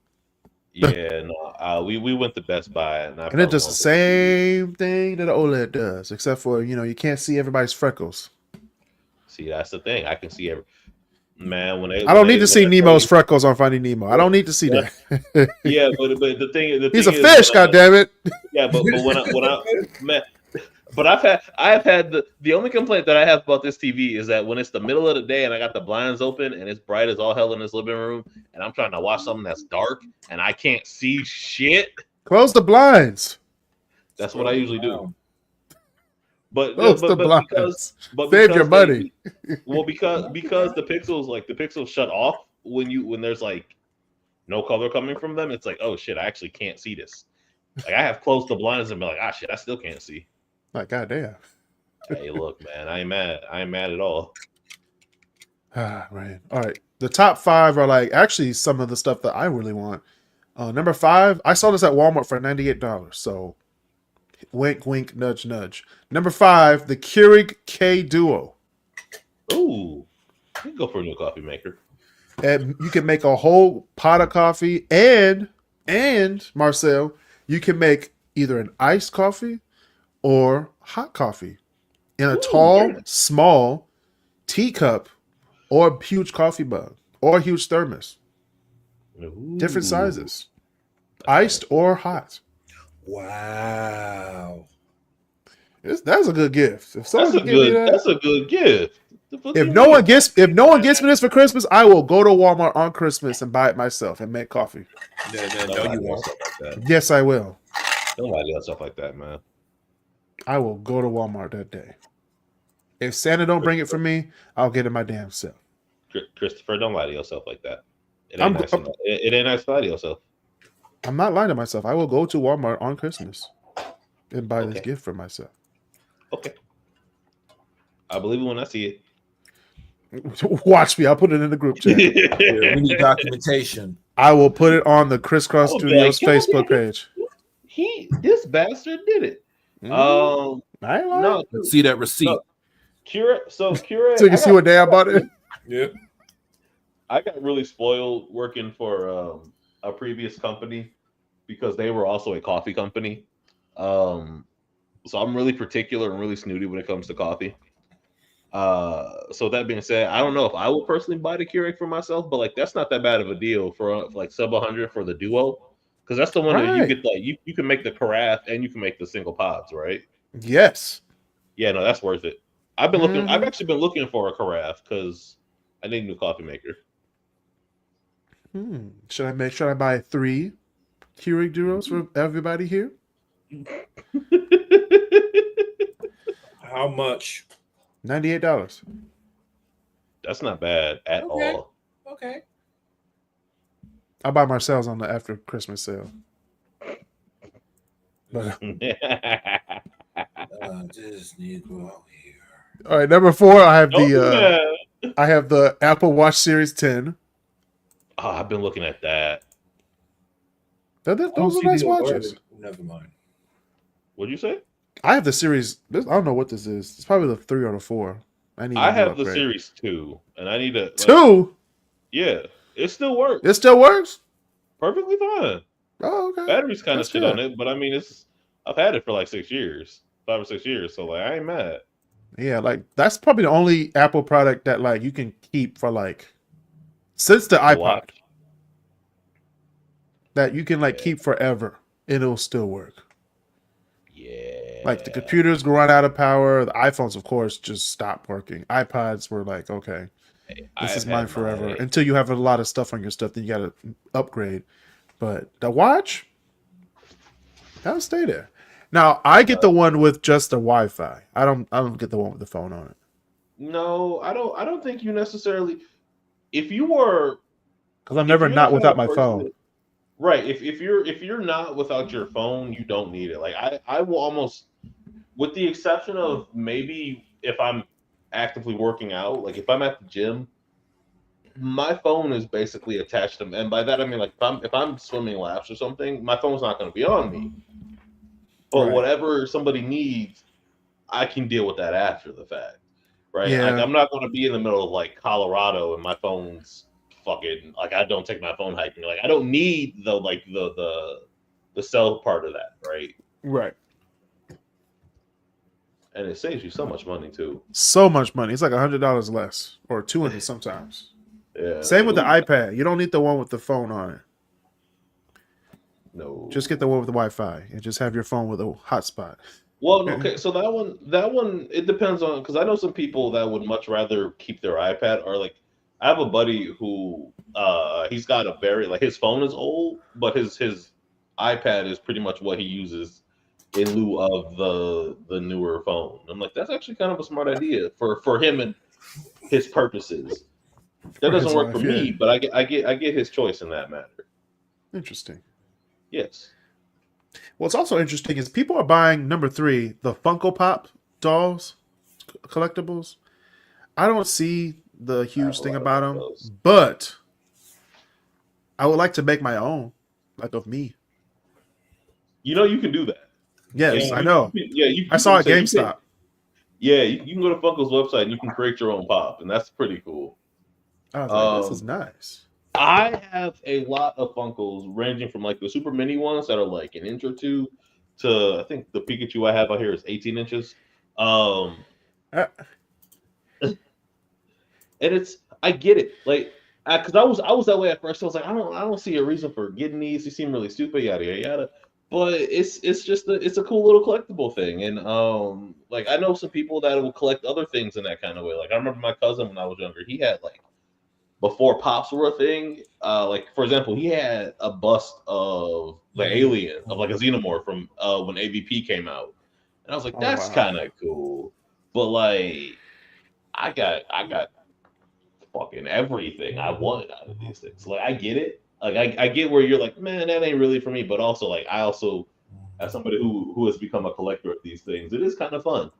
Yeah, no. We went to Best Buy, and it does the same thing that an OLED does, except for you can't see everybody's freckles. See, that's the thing. I can see man. I don't need to see Nemo's freckles on Finding Nemo. I don't need to see that. Yeah, but the thing he's a fish. God damn it. Yeah, but when I man, but I have had the only complaint that I have about this TV is that when it's the middle of the day and I got the blinds open and it's bright as all hell in this living room and I'm trying to watch something that's dark and I can't see shit. Close the blinds. That's what I usually do. But save your money. Because the pixels shut off when there's like no color coming from them. It's like, oh shit, I actually can't see this. Like I have closed the blinds and be like, shit, I still can't see. Like goddamn. Hey, look, man, I ain't mad. I ain't mad at all. Right. All right. The top 5 are like actually some of the stuff that I really want. Number 5, I saw this at Walmart for $98. So wink, wink, nudge, nudge. Number 5, the Keurig K Duo. Ooh, you can go for a new coffee maker. And you can make a whole pot of coffee, and Marcel, you can make either an iced coffee or hot coffee in a tall, small teacup or huge coffee mug or huge thermos. Ooh. Different sizes, iced or hot. Wow. That's a good gift. If someone that's a good gift. If no one gets me this for Christmas, I will go to Walmart on Christmas and buy it myself and make coffee. No, you won't. Yes, I will. Nobody does stuff like that, man. I will go to Walmart that day. If Santa don't bring it for me, I'll get it my damn self. Christopher, don't lie to yourself like that. It ain't nice to lie to yourself. I'm not lying to myself. I will go to Walmart on Christmas and buy this gift for myself. Okay. I believe it when I see it. Watch me. I'll put it in the group chat. We need documentation. I will put it on the KrisCross Studios Facebook page. This bastard did it. I ain't lying. No, see that receipt. No. Keurig. So you can see what day I bought it. Yeah. I got really spoiled working for a previous company because they were also a coffee company. So I'm really particular and really snooty when it comes to coffee. So that being said, I don't know if I would personally buy the Keurig for myself, but like that's not that bad of a deal for like sub 100 for the Duo, because that's the one that you get like you can make the carafe and you can make the single pods, right? Yes. Yeah, no, that's worth it. I've been looking. I've actually been looking for a carafe because I need a new coffee maker. Should I buy 3 Keurig Duos for everybody here? How much? $98. That's not bad at all. Okay. I'll buy Marcel's on the after Christmas sale. But, just need to go out here. all right, number 4, I have the Apple Watch Series 10. Oh, I've been looking at that. Those are nice watches. Never mind. What'd you say? I have the Series. I don't know what this is. It's probably the 3 or the 4. I have the Series 2, and I need a 2. Yeah, it still works. It still works. Perfectly fine. Oh, okay. Battery's kind of shit on it, but I mean, I've had it for like 6 years, 5 or 6 years, so like I ain't mad. Yeah, like that's probably the only Apple product that like you can keep for like since the iPod watch. That you can like keep forever and it'll still work. Yeah. Like the computers run out of power. The iPhones, of course, just stopped working. iPods were like, okay, this I've is mine had forever. my Until you have a lot of stuff on your stuff, then you got to upgrade. But the watch, that'll stay there. Now I get the one with just the Wi-Fi. I don't get the one with the phone on it. no, I don't think you necessarily. If you were, Because I'm if never you're the not kind without of my person phone. that, right? If you're not without your phone, you don't need it. Like I will almost, with the exception of maybe if I'm actively working out, like if I'm at the gym, my phone is basically attached to me, and by that I mean like if I'm swimming laps or something, my phone's not going to be on me. But Right. whatever somebody needs, I can deal with that after the fact, right? Like Yeah. I'm not going to be in the middle of like Colorado and my phone's fucking like I don't take my phone hiking. Like I don't need the cell part of that, right? Right. And it saves you so much money too. So much money. It's like $100 less or 200 sometimes. Yeah. Same with the Ooh, iPad. You don't need the one with the phone on it. no. Just get the one with the Wi-Fi and just have your phone with a hotspot. Well, okay, so that one, it depends on because I know some people that would much rather keep their iPad or like I have a buddy who he's got a very like his phone is old, but his iPad is pretty much what he uses in lieu of the newer phone. I'm like, that's actually kind of a smart idea for him and his purposes. That For his doesn't work for life, yeah. me, but I get his choice in that matter. Interesting. Yes. What's also interesting is people are buying number 3, the Funko Pop dolls, collectibles. I don't see the I huge have a thing lot about of them, those. but I would like to make my own, like of me. You know you can do that. Yes, Yeah, I know. you I saw can at say you can. GameStop. Yeah, you can go to Funko's website and you can create your own pop, and that's pretty cool. I was like, this is Um, nice. I have a lot of Funkos ranging from like the super mini ones that are like an inch or two to I think the Pikachu I have out here is 18 inches. Um, Uh, and it's I get it like because I was that way at first. I was like I don't see a reason for getting these. They seem really stupid, yada yada yada. But it's just it's a cool little collectible thing, and like I know some people that will collect other things in that kind of way. Like I remember my cousin when I was younger, he had like before pops were a thing. Like for example, he had a bust of the alien of like a xenomorph from when AVP came out, and I was like, oh that's wow. kind of cool. But like, I got fucking everything I wanted out of these things. Like I get it. Like I get where you're like, man, that ain't really for me. But also like I also as somebody who has become a collector of these things, it is kind of fun.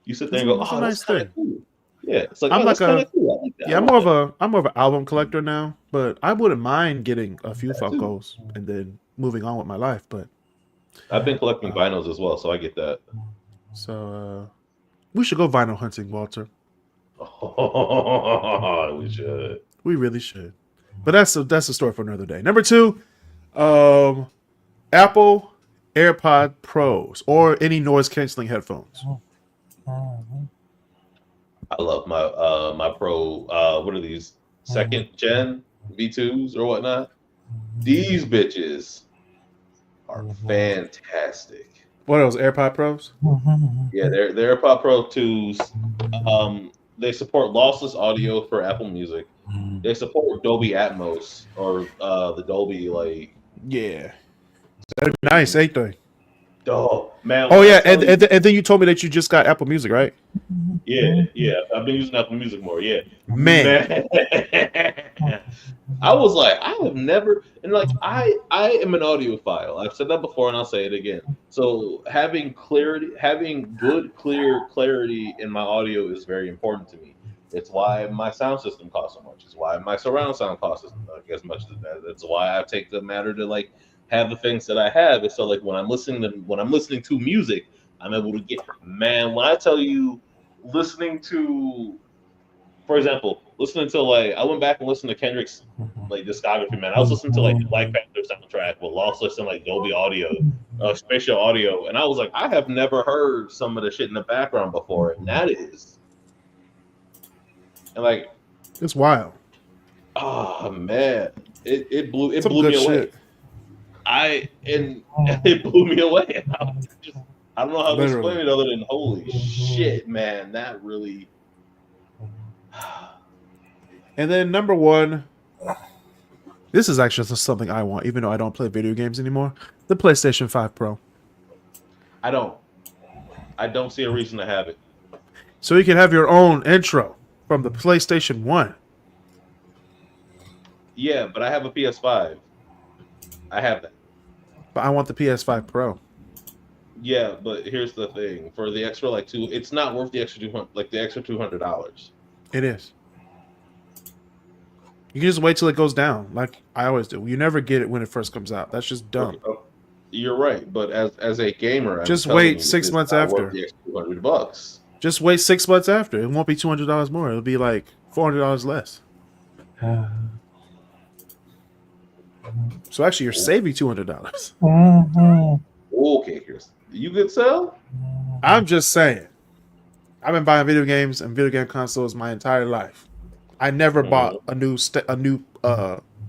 You sit there and go, It's a oh, that's nice kind of thing. cool. Yeah, it's like, I'm oh, that's like kind a of cool. I like that. I yeah, want that. I'm more of an album collector now, but I wouldn't mind getting a few That too. Funkos and then moving on with my life. But I've been collecting vinyls as well, so I get that. so we should go vinyl hunting, Walter. We should. We really should. But that's a story for another day. Number 2, Apple AirPod Pros or any noise canceling headphones. I love my Pro. What are these? Second gen V2s or whatnot? These bitches are fantastic. What are those AirPod Pros? Yeah, they're AirPod Pro 2s. They support lossless audio for Apple Music. They support Dolby Atmos or the Dolby like. Yeah, that'd be nice, ain't they? Oh man! Oh When I yeah, tell you, and then you told me that you just got Apple Music, right? yeah. I've been using Apple Music more. Yeah, Man. I was like, I have never, and like, I am an audiophile. I've said that before, and I'll say it again. So having clarity, having good, clear clarity in my audio is very important to me. It's why my sound system costs so much. It's why my surround sound costs as much as that. That's why I take the matter to like have the things that I have. It's so like when I'm listening to music, I'm able to get man. When I tell you, listening to, for example, listening to like I went back and listened to Kendrick's like discography. Man, I was listening to like the Black Panther soundtrack with lossless and like Dolby Audio, spatial audio, and I was like, I have never heard some of the shit in the background before, and that is, and like, It's wild. oh man, it blew Some me good away. shit. It blew me away. I was just I don't know how to Literally. explain it other than holy shit, man. That really. And then number one, this is actually just something I want, even though I don't play video games anymore. The PlayStation 5 Pro. I don't see a reason to have it. So you can have your own intro from the PlayStation 1. Yeah, but I have a PS5. I have that. But I want the PS5 Pro. Yeah, but here's the thing: for the extra it's not worth the extra $200. It is. You can just wait till it goes down, like I always do. You never get it when it first comes out. That's just dumb. You're right, but as a gamer, Just wait 6 months after. The extra $200. Just wait 6 months after. It won't be $200 more. It'll be like $400 less. So actually, you're saving $200. Okay, Kris, you could sell. I'm just saying. I've been buying video games and video game consoles my entire life. I never bought a new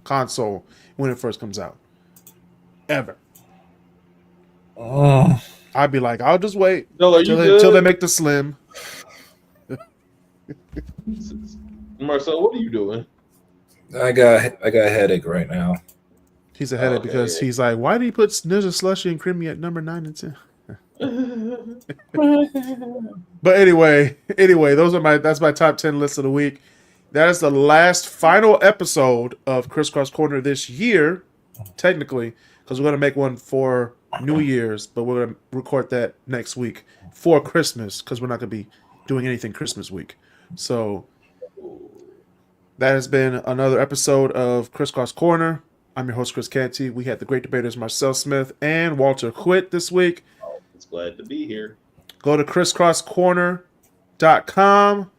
console when it first comes out, ever. I'd be like, I'll just wait until they make the Slim. Marcel, what are you doing? I got a headache right now. He's a headache because he's like, why do you put Ninja Slushy and Creamy at number 9 and 10? But anyway, that's my top 10 list of the week. That is the last final episode of KrisCross Corner this year, technically, because we're going to make one for New Year's, but we're going to record that next week for Christmas because we're not going to be doing anything Christmas week. So that has been another episode of KrisCross Corner. I'm your host, Kris Canty. We had the Great Debaterz Marcel Smith and Walter Quit this week. It's glad to be here. Go to KrisCrossCorner.com.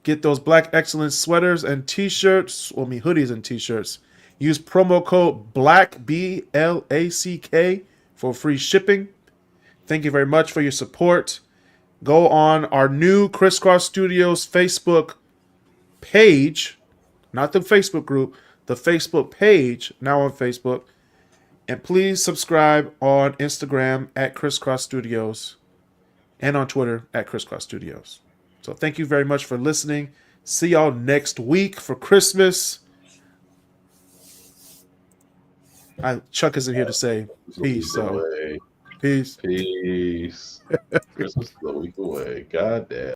Get those Black Excellence sweaters and t-shirts. Well, hoodies and t-shirts. Use promo code BLACK, BLACK, for free shipping. Thank you very much for your support. Go on our new KrisCross Studios Facebook page, not the Facebook group, the Facebook page, now on Facebook. And please subscribe on Instagram at KrisCross Studios and on Twitter at KrisCross Studios. So thank you very much for listening. See y'all next week for Christmas. Chuck isn't here to say peace. So peace. Peace. Christmas is a week away. God damn.